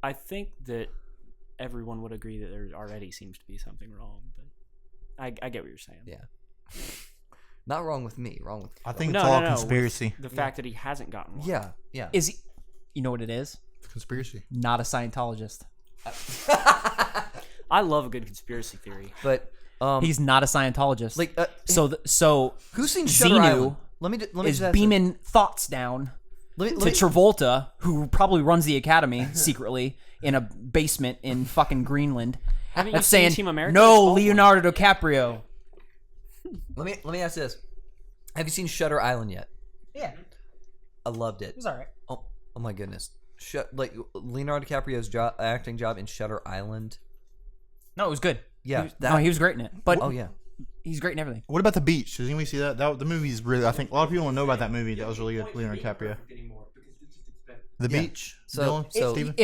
I think that everyone would agree that there already seems to be something wrong, but I get what you're saying. Yeah. Not wrong with me, wrong with I think No, it's all no, no, conspiracy. The fact that he hasn't gotten one. yeah. Is he? You know what it is? Conspiracy. Not a Scientologist. I love a good conspiracy theory. But He's not a Scientologist. like So who's seen Shutter Xenu Island? Let me is just ask beaming thoughts down Let to me- Travolta, who probably runs the academy secretly in a basement in fucking Greenland. Haven't you That's seen saying Team America? It's no, awful. Leonardo DiCaprio. let me ask this. Have you seen Shutter Island yet? Yeah, I loved it. it was all right. Oh my goodness. Like Leonardo DiCaprio's acting job in Shutter Island. No, it was good. Yeah, He was great in it. But oh yeah. he's great in everything. What about The Beach? Does anybody see that? The movie's really. I think a lot of people don't know about that movie. That was really good. Leonardo DiCaprio. The Yeah. Beach. So Steven?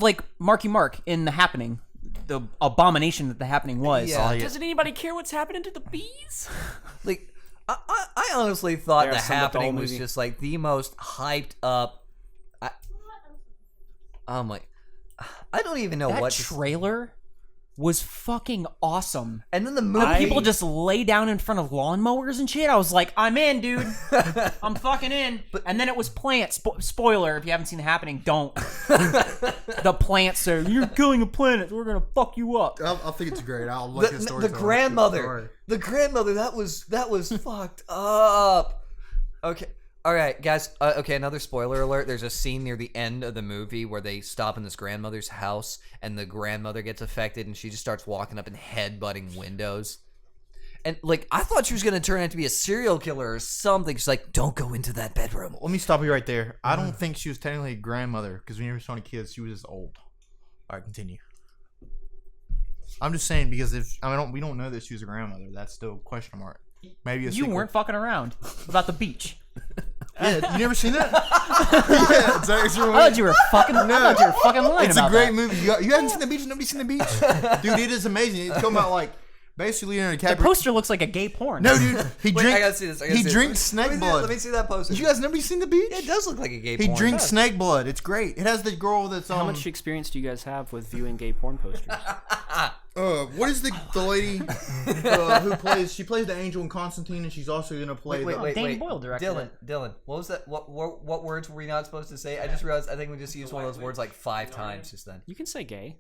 Like Marky Mark in The Happening, the abomination that The Happening was. Yeah. Doesn't anybody care what's happening to the bees? like I honestly thought There are The some with the whole Happening was movie. just like the most hyped up. I'm like, I don't even know That what. to trailer was fucking awesome. And then the The movie. people just lay down in front of lawnmowers and shit. I was like, I'm in, dude. I'm fucking in. And then it was plants. Spoiler, if you haven't seen The Happening, don't. The plants say, you're killing a planet. We're going to fuck you up. I think it's great. I'll look at the grandmother. The grandmother. That was fucked up. Okay. All right, guys. Okay, another spoiler alert. There's a scene near the end of the movie where they stop in this grandmother's house, and the grandmother gets affected, and she just starts walking up and headbutting windows. And like, I thought she was gonna turn out to be a serial killer or something. She's like, "Don't go into that bedroom." Let me stop you right there. I don't think she was technically a grandmother because when you were showing kids, she was just old. All right, continue. I'm just saying because we don't know that she was a grandmother. That's still a question mark. Maybe a You sequel. weren't fucking around about the beach. Yeah, you never seen that? Yeah, it's actually. I thought you were fucking lying It's about a great that. movie. You haven't seen The Beach? Nobody's seen The Beach? Dude, it is amazing. It's talking about like basically Leonardo The DiCaprio. poster looks like a gay porn. No, dude, he Wait, drinks. I gotta see this. He drinks snake blood. Let me see that poster. You guys never seen The Beach? It does look like a gay He porn. drinks snake blood. It's great. It has the girl that's How much experience do you guys have with viewing gay porn posters? What is the lady who plays? She plays the angel in Constantine, and she's also gonna play. Danny Boyle directed Dylan, what was that? What words were we not supposed to say? I just realized I think we just used one of those words like 5 times just then. You can say gay.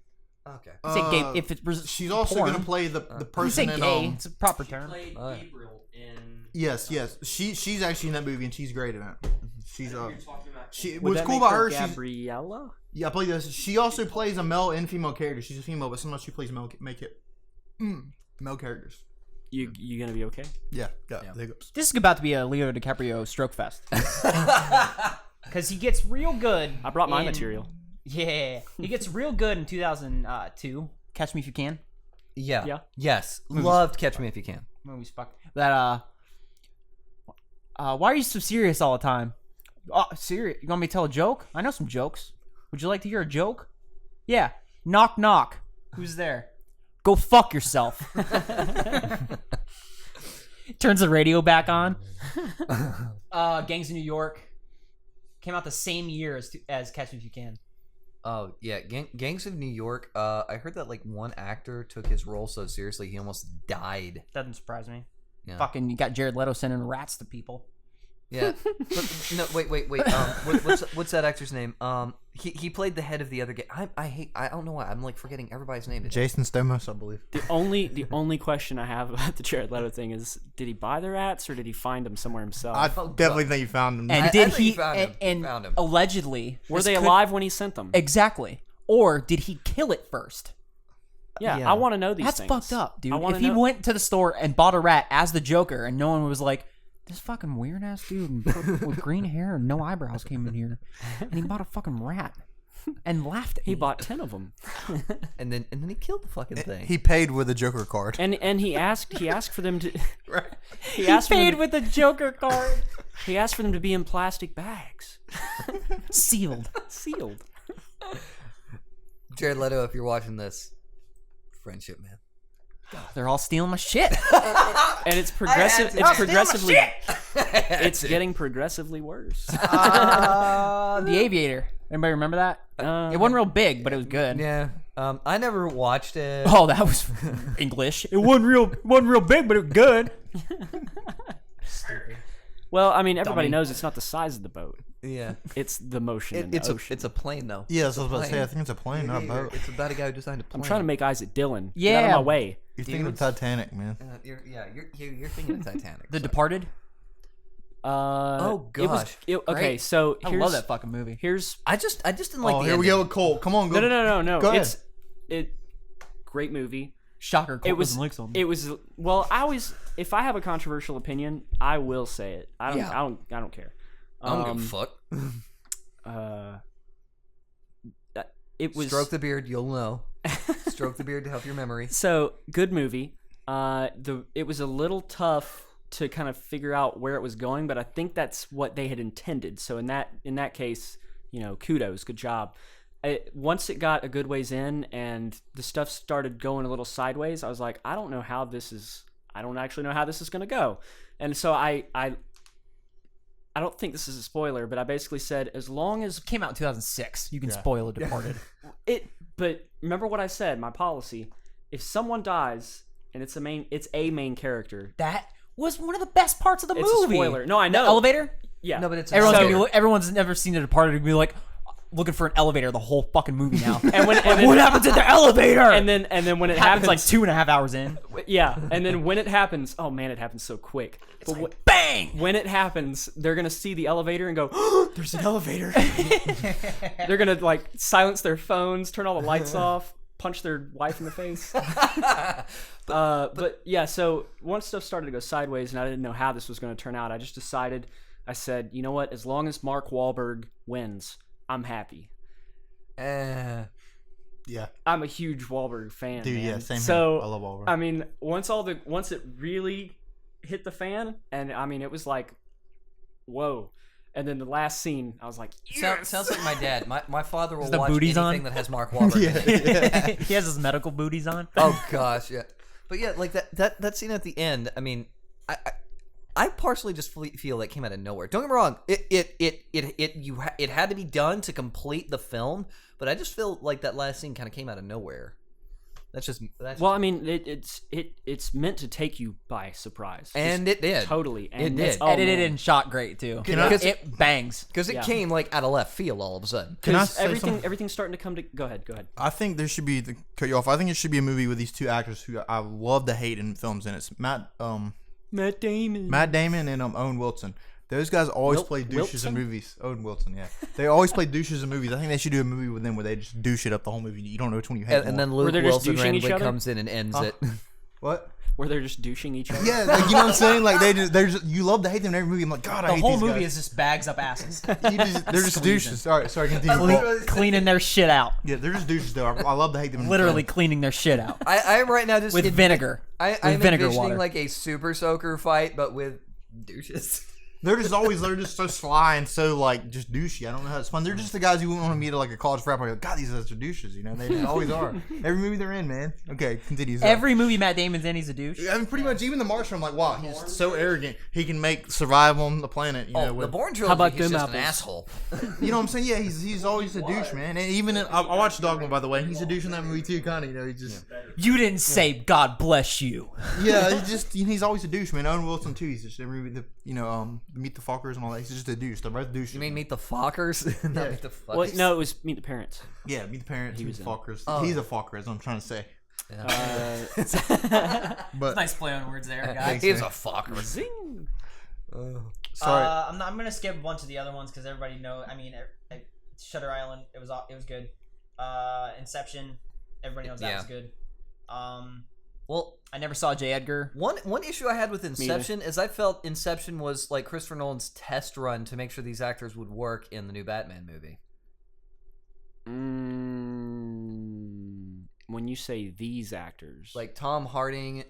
Okay. Say gay if it was. She's also porn. gonna play the You person say in. gay. It's a proper term. Played Gabriel in. Yes. She's actually in that movie, and she's great in it. She's You're talking about. She. Would What's that cool make about her? Gabriella? I play this. She also plays a male and female character. She's a female, but sometimes she plays male characters. You gonna be okay? Yeah. The hiccups. This is about to be a Leo DiCaprio stroke fest. Because he gets real good. I brought my in- material. Yeah, he gets real good in 2002. Catch Me If You Can. Yeah. Yes. Loved Catch Me If You Can. Movies fuck that. Why are you so serious all the time? Oh, serious? You want me to tell a joke? I know some jokes. Would you like to hear a joke? Yeah. Knock knock. Who's there? Go fuck yourself. Turns the radio back on. Gangs of New York came out the same year as Catch Me If You Can. Oh yeah, Gangs of New York. I heard that like one actor took his role so seriously he almost died. Doesn't surprise me. Yeah. Fucking, you got Jared Leto sending rats to people. Yeah. But, no, wait. What's that actor's name? He played the head of the other gang. I don't know why I'm like forgetting everybody's name today. Jason Stamos, I believe. The only question I have about the Jared Leto thing is, did he buy the rats or did he find them somewhere himself? I definitely think you found him. And I did think he? he found him. And Found him. allegedly, Were this they could- alive when he sent them? Exactly. Or did he kill it first? Yeah, I want to know these That's things. fucked up, dude. I wanna If he know- went to the store and bought a rat as the Joker, and no one was like, "This fucking weird ass dude with green hair and no eyebrows came in here, and he bought a fucking rat," and laughed at He me. bought 10 of them, And then he killed the fucking thing. He paid with a Joker card. and he asked for them to. He He asked for them paid to, with a Joker card, He asked for them to be in plastic bags, sealed. sealed. Jared Leto, if you're watching this, friendship, man. They're all stealing my shit. And it's progressive. It's progressively. It's it. getting progressively worse. The Aviator. Anybody remember that? It wasn't real big, but it was good. Yeah. I never watched it. Oh, that was English. It wasn't real big, but it was good. Well, I mean, everybody Dummy. knows it's not the size of the boat; Yeah. it's the motion in the It's ocean. a plane though. Yeah, that's what I was about to say. plane. I think it's a plane, not a boat. It's about a guy who designed a plane. I'm trying to make eyes at Dylan. Get Yeah. out of my way. You're thinking of Titanic, man. You're thinking of Titanic. The Departed. Oh, It was, gosh. okay, Great. so I here's, love that fucking movie. Here's I just didn't like Oh, the here ending. we go with Cole. Come on, go. no. Go ahead. It great movie. Shocker. Colt It was doesn't like something. it was well. I always, if I have a controversial opinion, I will say it. I don't Yeah. I don't care. I don't give a fuck. It was Stroke the beard, you'll know. Stroke the beard to help your memory. so good movie. It was a little tough to kind of figure out where it was going, but I think that's what they had intended. So in that case, kudos, good job. Once it got a good ways in and the stuff started going a little sideways, I was like, I don't actually know how this is going to go. And so I don't think this is a spoiler, but I basically said, as long as Came out in 2006. You can spoil The Departed. but remember what I said, my policy, if someone dies and it's a main character, That was one of the best parts of the it's movie. a spoiler. No, I The know. elevator. Yeah. No, but it's Everyone's never seen The Departed and be like looking for an elevator the whole fucking movie now. and when What happens at the elevator? and then when it happens, like 2.5 hours in. yeah, and then when it happens, oh man, it happens so quick. But Bang! when it happens, they're gonna see the elevator and go, oh, "There's an elevator." They're gonna like silence their phones, turn all the lights off, punch their wife in the face. But yeah, so once stuff started to go sideways, and I didn't know how this was gonna turn out, I just decided. I said, you know what? As long as Mark Wahlberg wins, I'm happy. Yeah. I'm a huge Wahlberg fan, Dude, man. yeah, same So, here. I love Wahlberg. I mean, once it really hit the fan, and I mean, it was like, whoa. And then the last scene, I was like, yes! Sounds like my dad. My father will the watch booties anything on? that has Mark Wahlberg in it. He has his medical booties on. Oh gosh, yeah. But yeah, like that scene at the end. I mean, I partially just feel that came out of nowhere. Don't get me wrong. It had to be done to complete the film, but I just feel like that last scene kind of came out of nowhere. Well, I mean, it's meant to take you by surprise, and it did totally. And it did. Edited and shot great too. Because it bangs. Because it came like out of left field all of a sudden. Can I say something? Everything's starting to come to. Go ahead. I think there should be, to cut you off, I think it should be a movie with these two actors who I love to hate in films, and it's Matt Damon and Owen Wilson. Those guys always play douches in movies. Owen Wilson, yeah. They always play douches in movies. I think they should do a movie with them where they just douche it up the whole movie. You don't know which one you hate And then more. Luke they're just Wilson douching each randomly other? comes in and ends it. What? Where they're just douching each other. Yeah, like, you know what I'm saying? Like they're just, you love to hate them in every movie. I'm like, God, I The hate whole these movie guys. is just bags up asses. They're just douches. Sorry, continue. Cleaning their shit out. Yeah, they're just douches though. I love to hate them. In Literally cleaning their shit out. I am right now just With vinegar. I'm vinegar envisioning water. like a Super Soaker fight, but with douches. They're just so sly and so like just douchey. I don't know how it's fun. They're just the guys you wouldn't want to meet at like a college frat party. Like, God, these guys are douches. You know, they just always are. Every movie they're in, man. Okay, continue. Every movie Matt Damon's in, he's a douche. I mean, pretty much even the Martian. I'm like, wow, he's so arrogant. He can make survive on the planet. You know, The with, Bourne trilogy, How about he's them just apples? an asshole. you know what I'm saying? Yeah, he's always a douche, man. And even I watched Dogma, by the way. He's a douche in that movie too, kind of. You know, he just You didn't say God bless you. yeah, he's always a douche, man. Owen Wilson too. He's just every movie, Meet the Fockers and all that. He's just a douche. They're both douches. You mean Meet the Fockers? Not Yeah. Meet the Fuckers. Well, no, it was Meet the Parents. Yeah, Meet the Parents. He was Fockers. Oh. He's a Focker, is what I'm trying to say. Uh, But Nice play on words there, guys. He's a Focker. zing. sorry. I'm gonna skip a bunch of the other ones because everybody knows. I mean, Shutter Island, it was good. Inception, everybody knows that was good. Well, I never saw J. Edgar. one issue I had with Inception is I felt Inception was like Christopher Nolan's test run to make sure these actors would work in the new Batman movie. When you say these actors, Like Tom Hardy,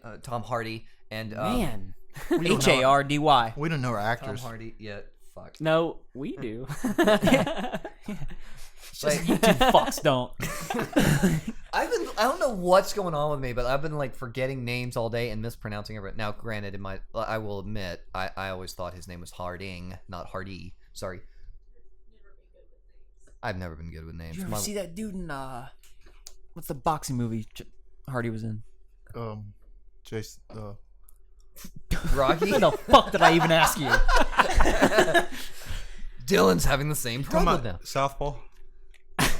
and man, Hardy. We don't know our Tom actors. Hardy. Yeah, fuck. no, we do. Like, You two fucks don't. I don't know what's going on with me, but I've been like forgetting names all day and mispronouncing everything. Now, granted, I will admit, I always thought his name was Harding, not Hardy. Sorry. I've never been good with names. Did you ever see that dude in what's the boxing movie Hardy was in? Jason. Rocky? What the fuck did I even ask you? Dylan's having the same problem now. Southpaw.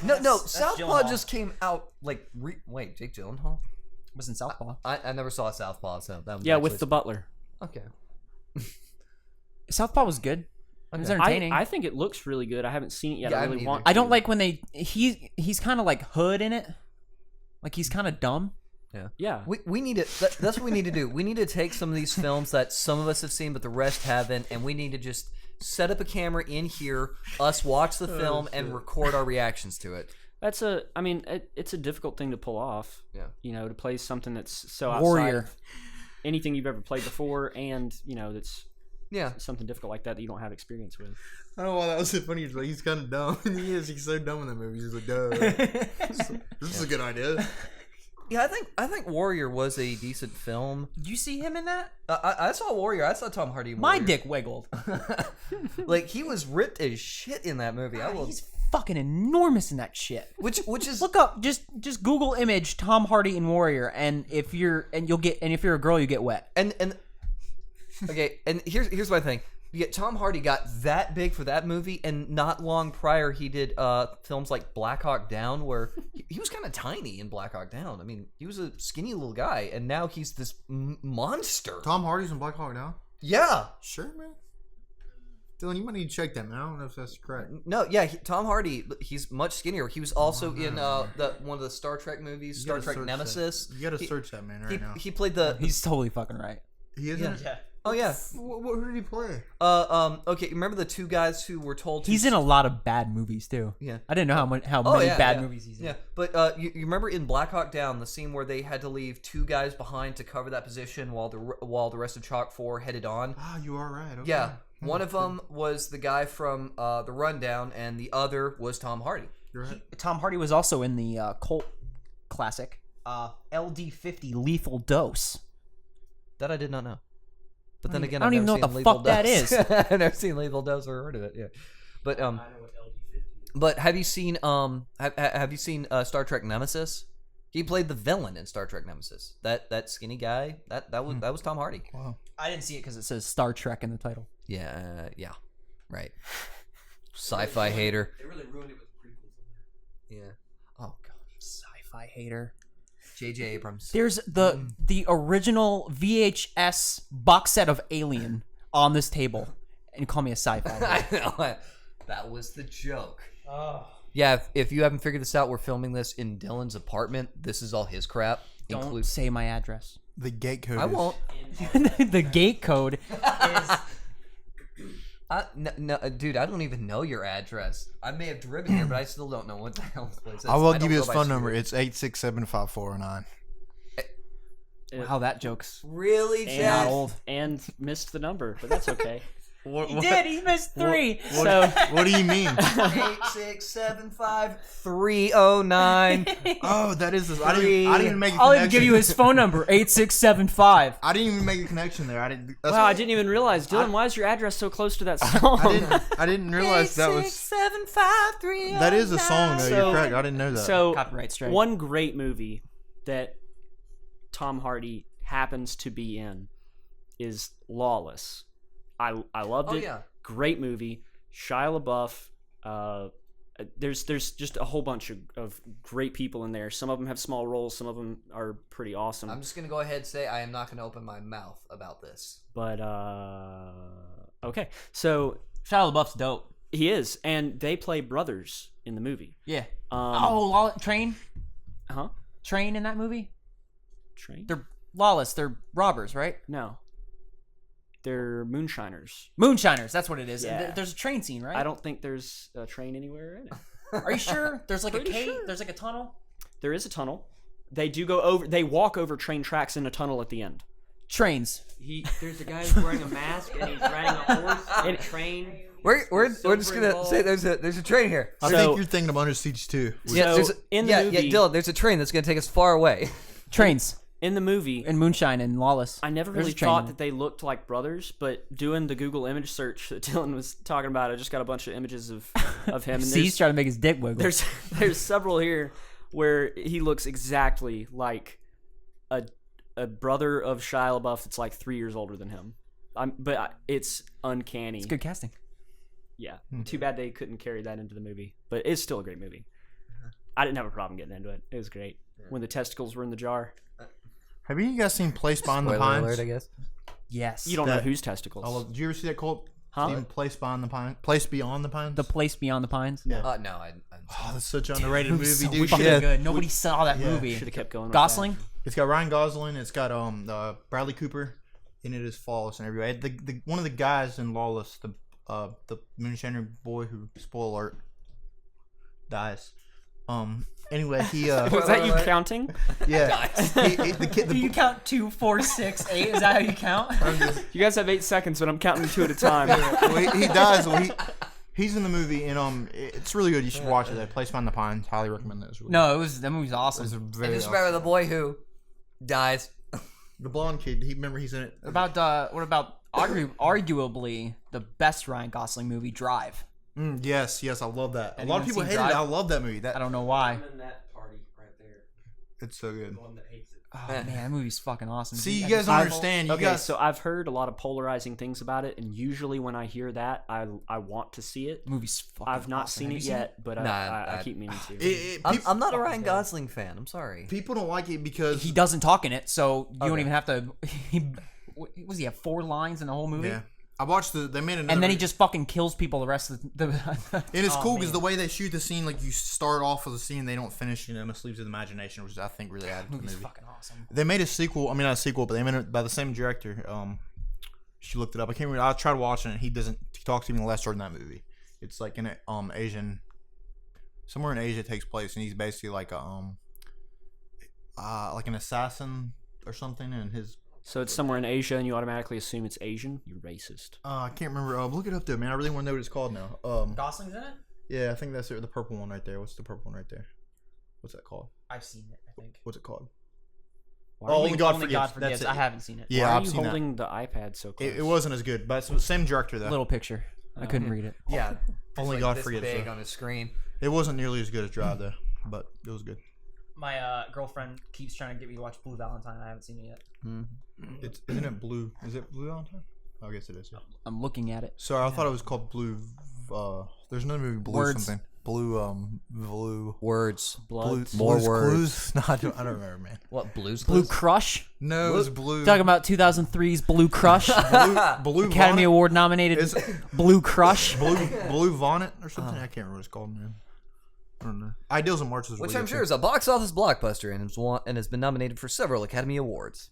No, That's Southpaw Gyllenhaal. just came out like wait, Jake Gyllenhaal? Was in Southpaw. I never saw Southpaw, so that was Yeah, actually- with the butler. okay. Southpaw was good. It was Okay. entertaining. I think it looks really good. I haven't seen it yet. Yeah, I I haven't really either. want. I don't like when he's kind of like hood in it. Like he's kind of dumb. Yeah. We need to. That's what we need to do. We need to take some of these films that some of us have seen, but the rest haven't, and we need to just set up a camera in here, us watch the film, and record our reactions to it. It's a difficult thing to pull off. Yeah. You know, to play something that's so outside Warrior. of anything you've ever played before, and that's Yeah. something difficult like that you don't have experience with. I don't know why that was so funny. It's like, he's kind of dumb. He's so dumb in that movie. He's like, duh. This is a good idea. Yeah, I think Warrior was a decent film. Did you see him in that? I saw Warrior. I saw Tom Hardy in My Warrior. dick wiggled. Like he was ripped as shit in that movie. I will. He's fucking enormous in that shit. Which is Look up, just Google image Tom Hardy in Warrior, and if you're a girl, you get wet. and okay. And here's my thing. Yeah, Tom Hardy got that big for that movie, and not long prior he did films like Black Hawk Down, where he was kind of tiny in Black Hawk Down. I mean, he was a skinny little guy, and now he's this monster. Tom Hardy's in Black Hawk Down? Yeah. Sure, man. Dylan, you might need to check that, man. I don't know if that's correct. No, yeah, Tom Hardy, he's much skinnier. He was also in one of the Star Trek movies, Star Trek Nemesis. You gotta search that, man, right now. He played the. He's totally fucking right. He is in it? Yeah. Oh yeah. Who did he play? Okay. Remember the two guys who were told to? He's in a lot of bad movies too. Yeah. I didn't know how Oh, many yeah, bad yeah. movies he's in. Yeah, but you remember in Black Hawk Down the scene where they had to leave two guys behind to cover that position while the rest of Chalk 4 headed on. Ah, you are right. Okay. Yeah. One of them was the guy from the Rundown, and the other was Tom Hardy. You're right. Tom Hardy was also in the cult classic LD50 Lethal Dose. That I did not know. But then again, I don't even know what the fuck that is. I've never seen Lethal Dose or heard of it. Yeah, but I know what LD50 is. But have you seen have you seen Star Trek Nemesis? He played the villain in Star Trek Nemesis. That skinny guy. That was Tom Hardy. Wow. I didn't see it because it says Star Trek in the title. Yeah. Right. Sci-fi hater. They really ruined it with prequels. Yeah. Oh god. Sci-fi hater. J.J. Abrams. There's the original VHS box set of Alien on this table, and you call me a sci-fi hater. I know. That was the joke. Yeah, if you haven't figured this out, we're filming this in Dylan's apartment. This is all his crap. Don't say my address. The gate code. I won't. The gate code is... No, dude, I don't even know your address. I may have driven here, but I still don't know what the hell this place is. I will don't give you go his by phone street. number. It's 867-5409. Wow, that joke's Really, not Chad? old. And missed the number, but that's okay. He did. He missed 3. So What do you mean? 8675309. Oh, that is this. I didn't even make a I'll connection. even give you his phone number, 8675. I didn't even make a connection there. I didn't. That's wow, I didn't even realize. Dylan, why is your address so close to that song? I didn't realize that was. 8675309. That is a song, though. So- You're correct. I didn't know that. So Copyright strike. one great movie that Tom Hardy happens to be in is Lawless. I loved it. yeah. Great movie. Shia LaBeouf. There's just a whole bunch of great people in there. Some of them have small roles. Some of them are pretty awesome. I'm just going to go ahead and say I am not going to open my mouth about this. But okay, so Shia LaBeouf's dope. he is, and they play brothers in the movie. Yeah. Um, Train? Huh? Train in that movie? Train? They're lawless. They're robbers, right? No. They're moonshiners. Moonshiners, that's what it is. Yeah. There's a train scene, right? I don't think there's a train anywhere in it. Are you sure? There's like a Pretty cave. sure. There's like a tunnel. There is a tunnel. They do go over. They walk over train tracks in a tunnel at the end. Trains. There's a guy who's wearing a mask and he's riding a horse on a train. We're just Silver going to ball. say there's a train here. I So- think you're thinking of Under Siege 2. Yeah, there's in the yeah, movie- Dylan, there's a train that's going to take us far away. Trains. In the movie, And moonshine and lawless. I never There's really a train thought in that they looked like brothers, but doing the Google image search that Dylan was talking about, I just got a bunch of images of him. And See, he's trying to make his dick wiggle. there's several here where he looks exactly like a brother of Shia LaBeouf that's like 3 years older than him. It's uncanny. It's good casting. Yeah. Too bad they couldn't carry that into the movie, but it's still a great movie. I didn't have a problem getting into it. It was great. When the testicles were in the jar. Have you guys seen Place Beyond the Spoiler Pines? alert, I guess. Yes. You don't know That- whose testicles. Did you ever see that quote? Huh? Steven, Place Beyond the Pines. Place Beyond the Pines. The Place Beyond the Pines. Yeah. No, I Oh, that's such an underrated movie, So dude. fucking Shit. good. Nobody saw that Yeah. movie. Should have kept going. with Gosling. It's got Ryan Gosling. It's got Bradley Cooper, and it is flawless and everywhere. The one of the guys in Lawless, the moonshiner boy who, spoiler alert, dies. Anyway, he that. Was that you counting? yeah. The kid. Do you count 2, 4, 6, 8? Is that how you count? You guys have 8 seconds, but I'm counting 2 at a time. Well, he dies. Well, he's in the movie, and it's really good. You should watch it. Place Beyond the Pines. Highly recommend that. It's really No, that movie's good. awesome. It's a very just awesome. remember the boy who dies. The blonde kid. Remember he's in it. What about arguably the best Ryan Gosling movie, Drive? Yes, I love that. A Anyone lot of people seen hated Drive? it. I love that movie. I don't know why. I'm in that party right there. It's so good. The one that hates it. Oh man, that movie's fucking awesome. See, dude. you guys don't I- understand. You Okay, guys. so I've heard a lot of polarizing things about it, and usually when I hear that, I want to see it. Movie's fucking I've not awesome. seen Have it you yet, but Nah, I I- keep meaning to. I'm not a Ryan Gosling fan. I'm sorry. People don't like it because He doesn't talk in it, so you don't Okay. even have to. Was he have 4 lines in the whole movie? Yeah, I watched they made another. And then he just fucking kills people the rest of the. And it's Oh, cool because man. the way they shoot the scene, like you start off with a scene, they don't finish. It leaves to the imagination, which I think really added to the movie's movie. fucking awesome. They made a sequel. I mean, not a sequel, but they made it by the same director. She looked it up. I can't remember. I tried watching it. He talks even less in that movie. It's like in a Asian, somewhere in Asia it takes place, and he's basically like like an assassin or something, and his. So it's somewhere in Asia, and you automatically assume it's Asian. You're racist. I can't remember. Look it up though, man. I really want to know what it's called now. Gosling's in it. Yeah, I think that's it. The purple one right there. What's the purple one right there? What's that called? I've seen it. I think. What's it called? Why Oh, are Only you, God Only Forgives. God Forgives. That's it. I haven't seen it. Yeah, why are I've you seen that. holding the iPad so close? It wasn't as good, but it's the same director though. Little picture. I couldn't read it. Yeah. Only Like God this forgives. big though. on his screen. It wasn't nearly as good as Drive though, but it was good. My girlfriend keeps trying to get me to watch Blue Valentine. I haven't seen it yet. Isn't it Blue? Is it Blue Valentine? I guess it is. Yeah. I'm looking at it. Sorry, I thought it was called Blue. There's another movie, Blue Words. something. Blue. Words. Blood. More Blues words. Clues? No, I don't remember, man. What, Blues Blue Clues? Crush. No, it was Blue. Talking about 2003's Blue Crush. Blue Academy Vonnet? Award nominated Is- Blue Crush. Blue Vonnet or something. I can't remember what it's called, man. I don't know. Ideals and Marches. Which I'm sure is a box office blockbuster and has been nominated for several Academy Awards.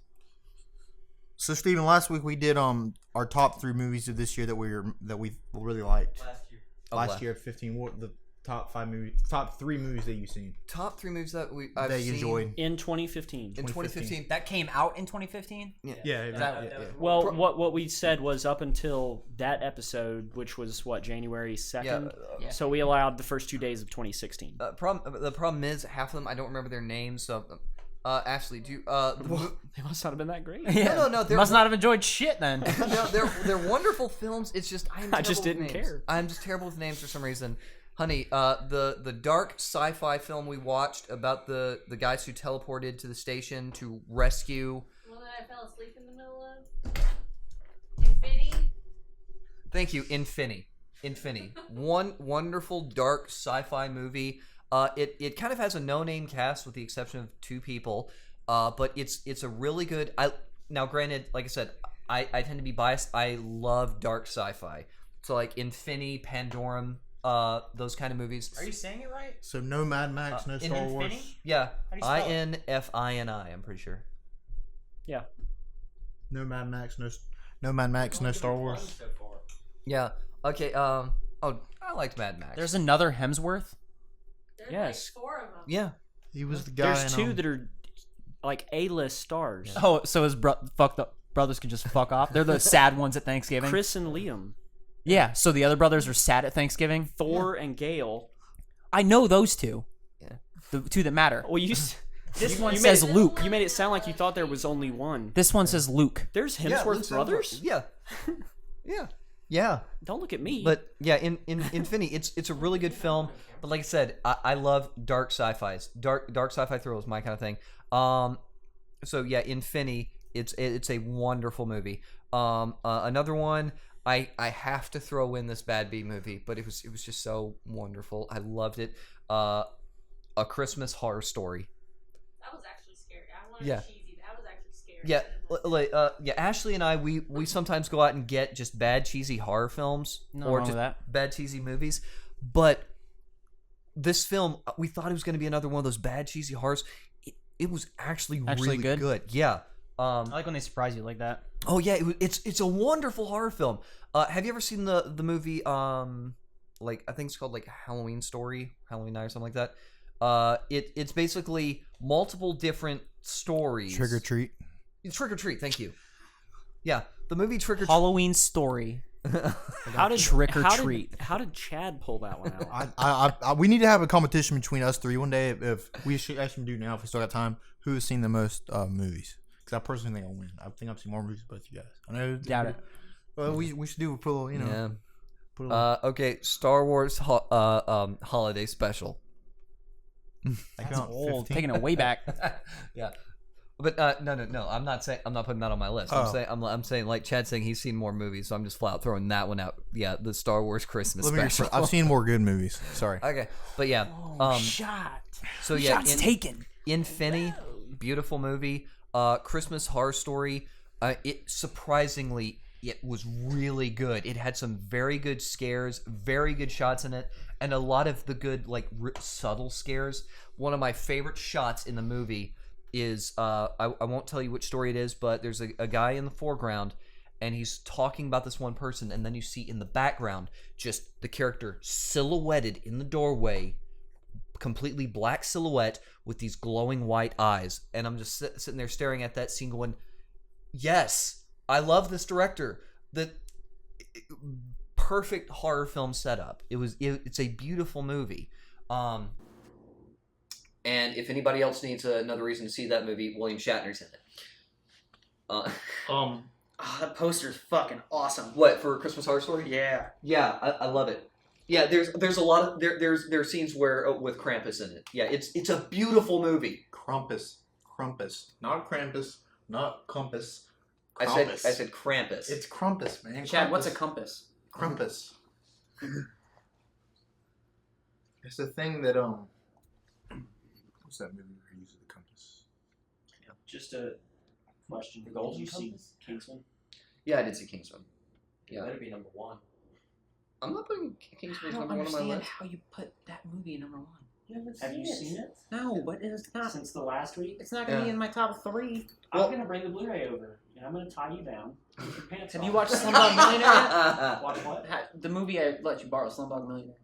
So, Steven, last week we did our top 3 movies of this year that we really liked. Last year, 15. What the top 3 movies that you've seen Top 3 movies that I've that you seen enjoyed? In 2015. in 2015. That came out in 2015. Yeah. Well, what we said was up until that episode, which was what, January 2nd. Yeah, So we allowed the first 2 days of 2016. the problem is half of them I don't remember their names. So, Ashley, do you, They must not have been that great. no, they're Must not have enjoyed shit then. no, they're wonderful films. It's just I just didn't care. I'm just terrible with names for some reason. Honey, the dark sci-fi film we watched about the guys who teleported to the station to rescue. One that I fell asleep in the middle of. Infinity. Thank you, Infinity. One wonderful dark sci-fi movie. It kind of has a no-name cast with the exception of 2 people, but it's a really good. Now, granted, like I said, I tend to be biased. I love dark sci-fi, so like Infinity, Pandorum, those kind of movies. Are you saying it right? So no Mad Max, no Star Wars. Infinity? Yeah, How do you spell it? INFINI. I'm pretty sure. Yeah. No Mad Max, no Star Wars. So far. Yeah. Okay. I liked Mad Max. There's another Hemsworth. There's Yes. like 4 of them. yeah. He was the guy. There's in, 2 that are like A-list stars. Oh, so his fucked up brothers can just fuck off. They're the sad ones at Thanksgiving. Chris and Liam. Yeah. So the other brothers are sad at Thanksgiving. Thor and Gale. I know those 2. Yeah. The 2 that matter. Well, This one you says made it, Luke. You made it sound like you thought there was only one. This one says Luke. There's Yeah, Hemsworth Luke's brothers? Yeah. Yeah. Don't look at me. But yeah, in Infinity, it's a really good film. But like I said, I love dark sci-fis. Dark sci-fi thrill is my kind of thing. So yeah, Infinity, it's a wonderful movie. Another one, I have to throw in this Bad Bee movie, but it was just so wonderful. I loved it. A Christmas Horror Story. That was actually scary. I wanted Yeah. cheesy. That was actually scary. Yeah, yeah. Ashley and I, we sometimes go out and get just bad cheesy horror films Nothing or wrong just with that. bad cheesy movies. But this film, we thought it was going to be another one of those bad cheesy horrors. It was actually really good? Yeah. I like when they surprise you like that. Oh yeah, it's a wonderful horror film. Have you ever seen the movie? Like I think it's called like Halloween Night or something like that. It's basically multiple different stories. Trick or Treat. Trick or Treat. Thank you. Yeah, the movie Trick or Treat. Halloween Story. how did Trick or Treat. How did Chad pull that one out? We need to have a competition between us 3 one day. If we should actually do now, if we still got time, who has seen the most movies? Because I personally think I'll win. I think I've seen more movies than both you guys. I know. Doubt it. Well, we should do put a little, Yeah. Put a little, Okay, Star Wars holiday special. like That's about old. 15. Taking it way back. Yeah. But no. I'm not putting that on my list. Oh. I'm saying like Chad's saying he's seen more movies, so I'm just flat out throwing that one out. Yeah, the Star Wars Christmas Let me special. rephrase. I've seen more good movies. Sorry. Okay, but yeah. Shot. So yeah, Shots taken. Infinity, beautiful movie. Christmas Horror Story. It surprisingly, it was really good. It had some very good scares, very good shots in it, and a lot of the good like subtle scares. One of my favorite shots in the movie is I won't tell you which story it is, but there's a guy in the foreground and he's talking about this one person, and then you see in the background just the character silhouetted in the doorway, completely black silhouette with these glowing white eyes, and I'm just sitting there staring at that scene going, yes, I love this director. The perfect horror film setup. It's a beautiful movie. And if anybody else needs another reason to see that movie, William Shatner's in it. That poster's fucking awesome. What, for Christmas Horror Story? Yeah. Yeah, I love it. Yeah, there's a lot of there's scenes where with Krampus in it. Yeah, it's a beautiful movie. Krampus, not Krampus, not compass. I Krampus. said Krampus. It's Krampus, man. Chad, Krampus. what's a compass? Krampus? It's the thing that what's that movie where he uses the compass? Just a question. The Golden Did you see Compass? Kingsman? Yeah, I did see Kingsman. It Yeah. better be number 1. I'm not putting Kingsman I as don't number one on my understand list. how you put that movie number one. Have you seen it? No, but it's not. Since the last week? It's not gonna Yeah. be in my top 3. Well- I'm gonna bring the Blu-ray over, and I'm gonna tie you down. With your pants Have off. you watched Slumdog Millionaire yet? Watch what? The movie I let you borrow, Slumdog Millionaire.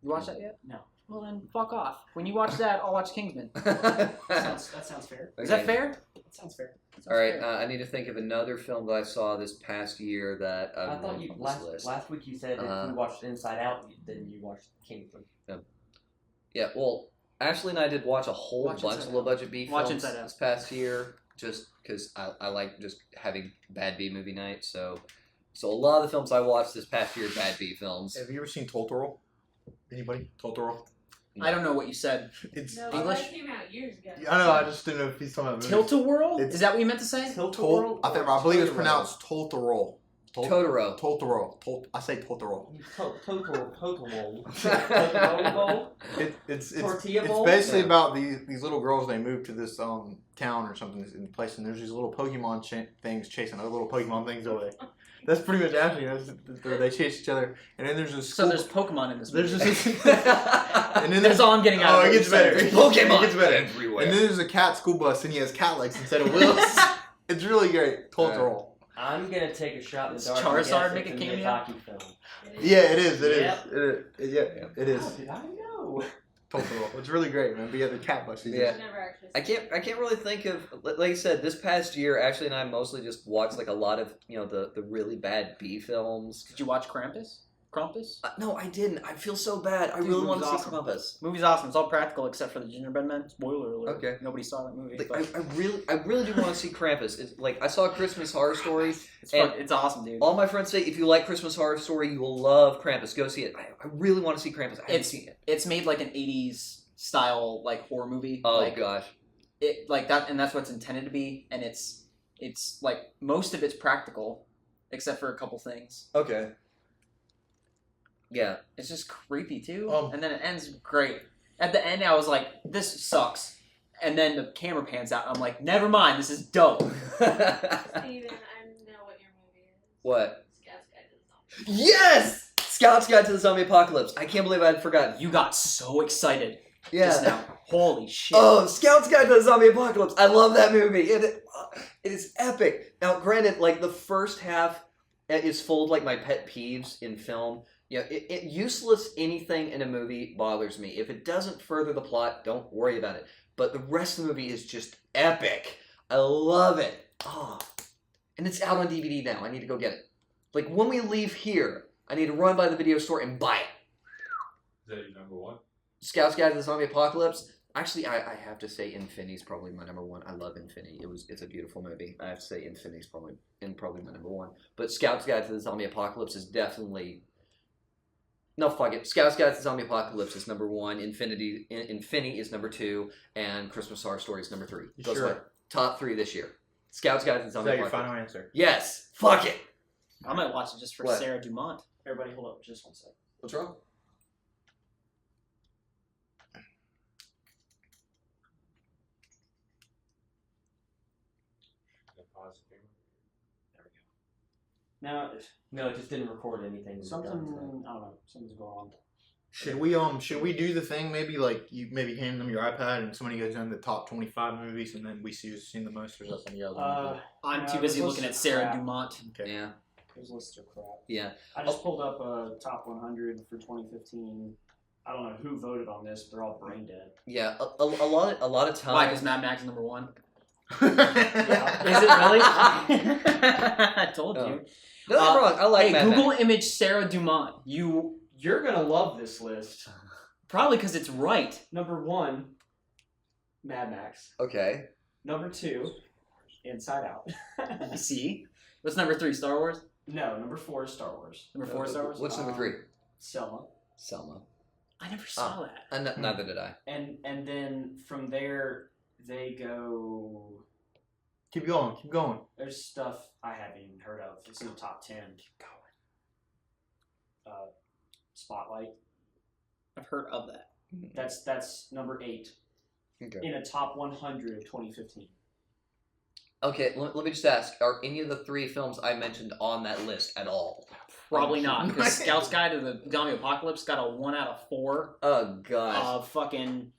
You watched that yet? No. Well then, fuck off. When you watch that, I'll watch Kingsman. That sounds fair. Is that fair? That sounds fair. All right, I need to think of another film that I saw this past year that I I thought you on this list. last week you said if you watched Inside Out, then you watched Kingsman. Yeah, well, Ashley and I did watch a whole Watch bunch Inside of low budget B Watch films Inside Out. this past year, just because I like just having bad B movie night. So a lot of the films I watched this past year are bad B films. Have you ever seen Totoro? Anybody? Totoro? I don't know what you said. It's. No, English? that came out years ago. I know. I just didn't know if he's talking about movies. Tilt-a-whirl? It's- Is that what you meant to say? I believe it's pronounced Totoro. Totoro. Totoro. I say Totoro. Totoro. It's Tortilla it's bowl? basically Yeah. about these little girls. They move to this town or something in the place, and there's these little Pokemon things chasing other little Pokemon things away. That's pretty much actually. They chase each other, and then there's this. So there's Pokemon in this movie. there's just and then That's all I'm getting out Oh, of it what gets you said. better. Pokemon It gets better. everywhere. And then there's a cat school bus, and he has cat legs instead of wheels. It's really great. Totoro. I'm gonna take a shot in the Does dark. and Charizard guess make it's a a cameo? Miyazaki film. Yeah, it is. It is. Yep. It is. How did I know? Totoro. It's really great, man. But yeah, the cat bus. Yeah. I've never actually I can't really think of, like I said, this past year Ashley and I mostly just watched like a lot of the really bad B films. Did you watch Krampus? No, I didn't. I feel so bad. I Dude, really want to movie's see awesome. Krampus. Movie's awesome. It's all practical except for the gingerbread men. Spoiler alert. Okay. Nobody saw that movie. Like, but I really do want to see Krampus. It's like I saw a Christmas Horror Story. it's fun. It's awesome, dude. All my friends say if you like Christmas Horror Story, you will love Krampus. Go see it. I really want to see Krampus. I haven't seen it. It's made like an 80s style like horror movie. Oh like, gosh. It like that, and that's what it's intended to be. And it's like most of it's practical, except for a couple things. Okay. Yeah. It's just creepy too. Um, And then it ends great. At the end, I was like, "This sucks," and then the camera pans out. And I'm like, "Never mind, this is dope." Steven, I know what your movie is. What? Scout's Guide to the Zombie. Yes! Scout's Guide to the Zombie Apocalypse. I can't believe I had forgotten. You got so excited Yeah. just now. Holy shit! Oh, Scout's Guide to the Zombie Apocalypse. I love that movie. It is epic. Now, granted, like the first half is full of like my pet peeves in film. Yeah, useless anything in a movie bothers me. If it doesn't further the plot, don't worry about it. But the rest of the movie is just epic. I love it. Oh. And it's out on DVD now. I need to go get it. Like when we leave here, I need to run by the video store and buy it. Is that your number one? Scout's Guide to the Zombie Apocalypse. Actually, I have to say Infinity's probably my number one. I love Infinity. It's a beautiful movie. I have to say Infinity's probably my number one. But Scout's Guide to the Zombie Apocalypse is definitely... No, fuck it. Scout's Guide to the Zombie Apocalypse is number one. Infinity is number two. And Christmas Horror Story is number three. You Those sure? are my top three this year. Scout's Guide to the Is Zombie that your Apocalypse. final answer? Yes. Fuck it. I might watch it just for What? Sarah Dumont. Everybody, hold up, just one second. What's wrong? Pause the camera. Now, No, it just didn't record anything. something I don't know. Something's going on. Should we do the thing maybe like you maybe hand them your iPad and somebody goes down the top 25 movies and then we see who's seen the most or something else? I'm Yeah, too busy those looking at lists Sarah are crap. Dumont. Okay. Yeah. Those lists are crap. Yeah. I just pulled up a top 100 for 2015. I don't know who voted on this, but they're all brain dead. Yeah. A lot of Why? times. Because Mad Max is number one. Yeah. Is it really? I told Oh. you. No, I'm wrong. I like Hey, Mad Google Max. image Sarah Dumont. You're gonna love this list. Probably because it's right. Number 1, Mad Max. Okay. Number 2, Inside Out. See? What's number 3? Star Wars. No, number 4 is Star Wars. Number 4 Star Wars. What's number three? Selma. Selma. I never saw that. And neither did I. And then from there they go. Keep going. There's stuff I haven't even heard of. It's in the top 10. Keep going. Spotlight. I've heard of that. That's number 8 Okay. in a top 100 of 2015. Okay, let me just ask: are any of the 3 films I mentioned on that list at all? Probably not, because Scout's Guide to the Zombie Apocalypse got a 1 out of 4. Oh gosh. Fucking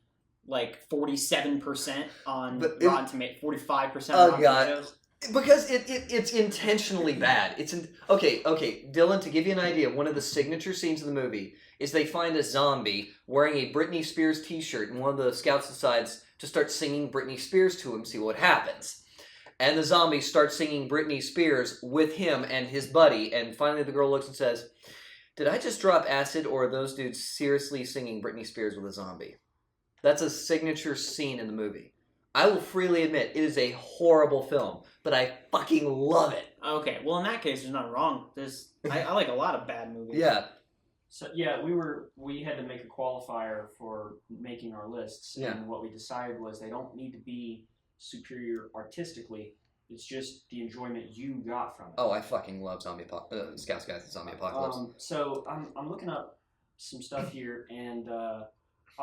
like 47% on But Rotten Tomatoes, 45% on Oh, Rotten God. Tomatoes. Because it's intentionally bad. Okay, Dylan, to give you an idea, one of the signature scenes of the movie is they find a zombie wearing a Britney Spears t-shirt, and one of the scouts decides to start singing Britney Spears to him, see what happens. And the zombie starts singing Britney Spears with him and his buddy, and finally the girl looks and says, "Did I just drop acid, or are those dudes seriously singing Britney Spears with a zombie?" That's a signature scene in the movie. I will freely admit, it is a horrible film, but I fucking love it. Okay, well in that case, there's nothing wrong. I like a lot of bad movies. Yeah. So yeah, we had to make a qualifier for making our lists, Yeah. and what we decided was they don't need to be superior artistically. It's just the enjoyment you got from it. Oh, I fucking love Scouts Guys to Zombie Apocalypse. So I'm looking up some stuff here, and I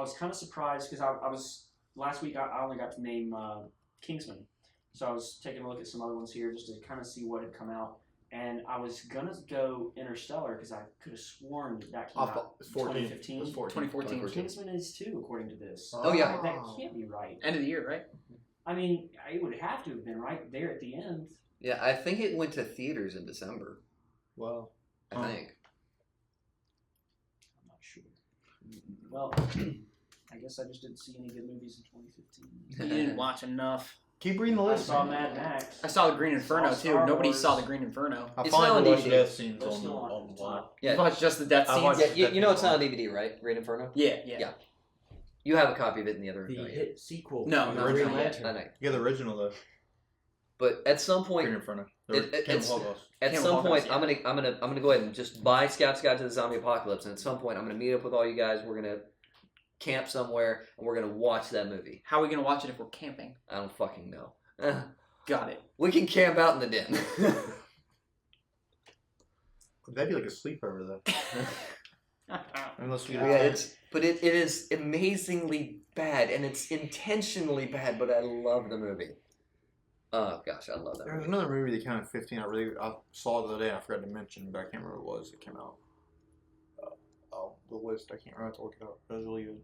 was kind of surprised because I was last week. I only got to name Kingsman, so I was taking a look at some other ones here just to kind of see what had come out. And I was gonna go Interstellar because I could have sworn that came out in 2015. 2014. Kingsman is too, according to this. Oh, yeah. That can't be right. End of the year, right? I mean, it would have to have been right there at the end. Yeah, I think it went to theaters in December. Well, I think. I'm not sure. Well, I guess I just didn't see any good movies in 2015. You didn't watch enough. keep reading the I list. saw Mad Max. I saw the Green Inferno Saw too. Star Nobody Wars. saw the Green Inferno. I It's finally not on watched DVD. death scenes They're on still on the the line. top. You Yeah, watched just the death I scenes? watched- you know it's not on DVD, right? Green Inferno? Yeah. Yeah. You have a copy of it in the other The oh, yeah. hit sequel. No, to no, Green no, Lantern. I know. Yeah, the original though. But at some point, Green Inferno. it's- At Cannibal some Holocaust, point, yeah. I'm gonna go ahead and just buy Scouts Guide to the Zombie Apocalypse, and at some point, I'm gonna meet up with all you guys. We're gonna camp somewhere, and we're gonna watch that movie. How are we gonna watch it if we're camping? I don't fucking know. Got it. We can camp out in the den. That'd be like a sleepover though. Unless we Yeah, it is amazingly bad, and it's intentionally bad. But I love the movie. Oh gosh, I love that There was movie. another movie that came out in 15. I saw the other day. I forgot to mention, but I can't remember what it was. It came out. The list. I can't remember to look it up. It was really good.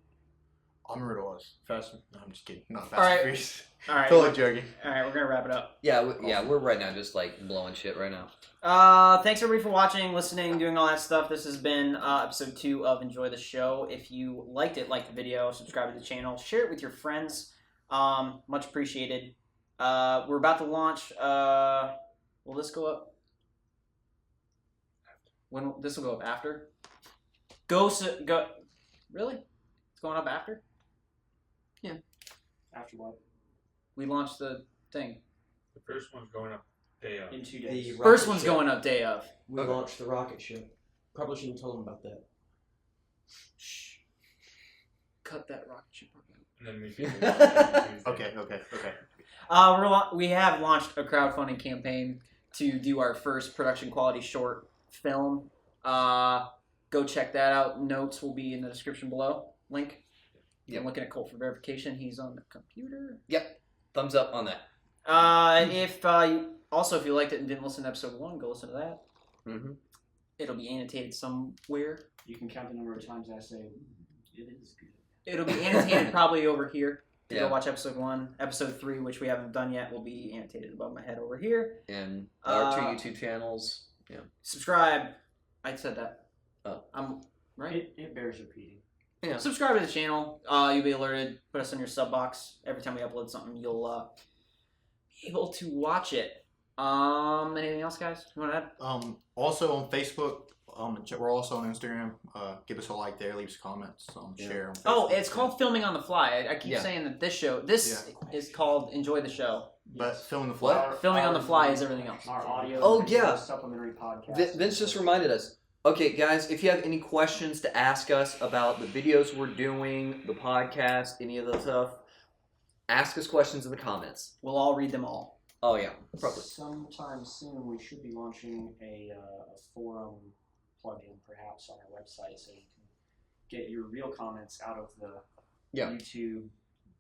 I remember what it was. Fast. No, I'm just kidding. Not Fast All right. and Furious. All right. Totally joking. All right, we're gonna wrap it up. Yeah, we're right now just like blowing shit right now. Thanks everybody for watching, listening, doing all that stuff. This has been episode 2 of Enjoy the Show. If you liked it, like the video, subscribe to the channel, share it with your friends. Much appreciated. We're about to launch. Will this go up? When this will go up after? Go. Really? It's going up after? After what? We launched the thing. The first one's going up day of. In 2 days. The First rocket one's ship. going up day of. We Okay. launched the rocket ship. Probably shouldn't tell them about that. Shh. Cut that rocket ship. And then we can Okay. We have launched a crowdfunding campaign to do our first production quality short film. Go check that out. Notes will be in the description below. Link. I'm looking at Colt for verification. He's on the computer. Yep, thumbs up on that. If you liked it and didn't listen to episode 1, go listen to that. Mm-hmm. It'll be annotated somewhere. You can count the number of times I say it is good. It'll be annotated probably over here. To Yeah. go watch episode 1. Episode 3, which we haven't done yet, will be annotated above my head over here. And our 2 YouTube channels. Yeah. Subscribe. I said that. Oh. I'm right. It bears repeating. Yeah. Subscribe to the channel. You'll be alerted. Put us in your sub box. Every time we upload something, you'll be able to watch it. Anything else, guys? You want to add? Also on Facebook. We're also on Instagram. Give us a like there. Leave us comments. Share. On Oh, Facebook. it's called Filming on the Fly. I keep Yeah. saying that this is called Enjoy the Show. But film the fly. What? Filming on the Fly is everything else. Our audio. Oh, yeah. Supplementary podcast. Vince just reminded us. Okay, guys, if you have any questions to ask us about the videos we're doing, the podcast, any of that stuff, ask us questions in the comments. We'll all read them all. Oh, yeah, probably. Sometime soon, we should be launching a forum plugin, perhaps, on our website, so you can get your real comments out of the YouTube.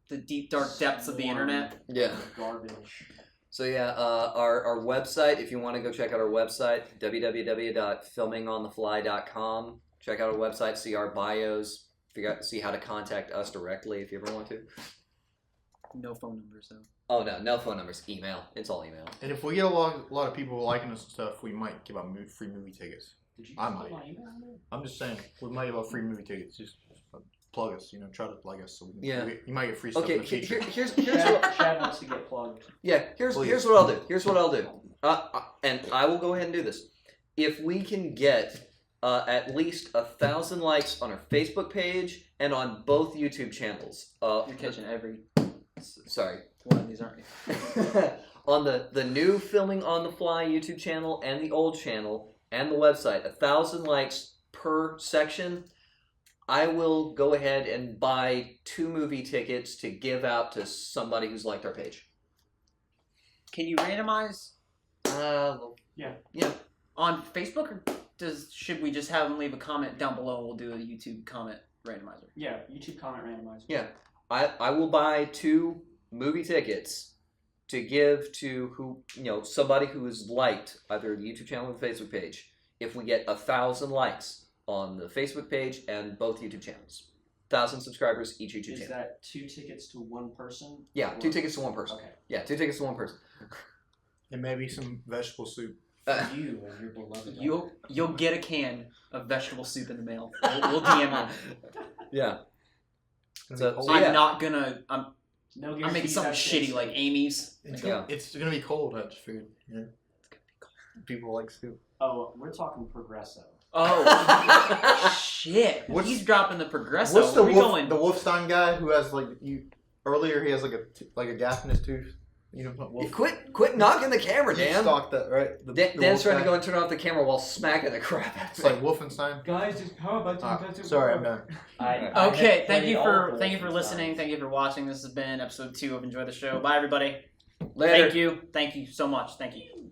The deep, dark depths of the internet. Yeah. Garbage. So yeah, our website, if you want to go check out our website, www.filmingonthefly.com. Check out our website, see our bios, see how to contact us directly if you ever want to. No phone numbers, though. Oh, no phone numbers, email. It's all email. And if we get a lot of people liking us and stuff, we might give out free movie tickets. Did you I put might. my email in there? I'm just saying, we might give out free movie tickets. Just plug us, try to like us. So we can, Yeah. You might get free stuff Okay, in the future. here's Chad wants to get plugged. Yeah, here's what I'll do. Here's what I'll do. And I will go ahead and do this. If we can get at least 1,000 likes on our Facebook page and on both YouTube channels. You're catching every Sorry. one of these, aren't you? On the new Filming on the Fly YouTube channel and the old channel and the website, 1,000 likes per section, I will go ahead and buy 2 movie tickets to give out to somebody who's liked our page. Can you randomize Yeah. on Facebook, or should we just have them leave a comment down below and we'll do a YouTube comment randomizer? Yeah, YouTube comment randomizer. Yeah. I will buy 2 movie tickets to give to somebody who has liked either the YouTube channel or the Facebook page. If we get 1,000 likes on the Facebook page and both YouTube channels, 1,000 subscribers each YouTube Is channel. that 2 tickets to one person? Yeah, Or- 2 tickets to one person. Okay. Yeah, 2 tickets to one person. And maybe some vegetable soup. You and your beloved. You'll get a can of vegetable soup in the mail. We'll DM you. Yeah. So I'm yeah. not gonna. I'm No making guarantees something that shitty shit's- like Amy's. Yeah. It's gonna be cold. I just figured. Yeah. People like soup. Oh, we're talking Progresso. Oh shit! He's dropping the Progresso. What's the Where we going? the Wolfstein guy who has earlier he has like a gap in his tooth. Quit knocking the camera, You Dan. stalked that, right? Dan's trying to Wolfstein. go and turn off the camera while smacking the crap out It's of like it. Wolfenstein. Guys, just how about Sorry, I'm done. Okay, thank you for listening. Thank you for watching. This has been episode 2 of Enjoy the Show. Bye, everybody. Later. Thank you so much. Thank you.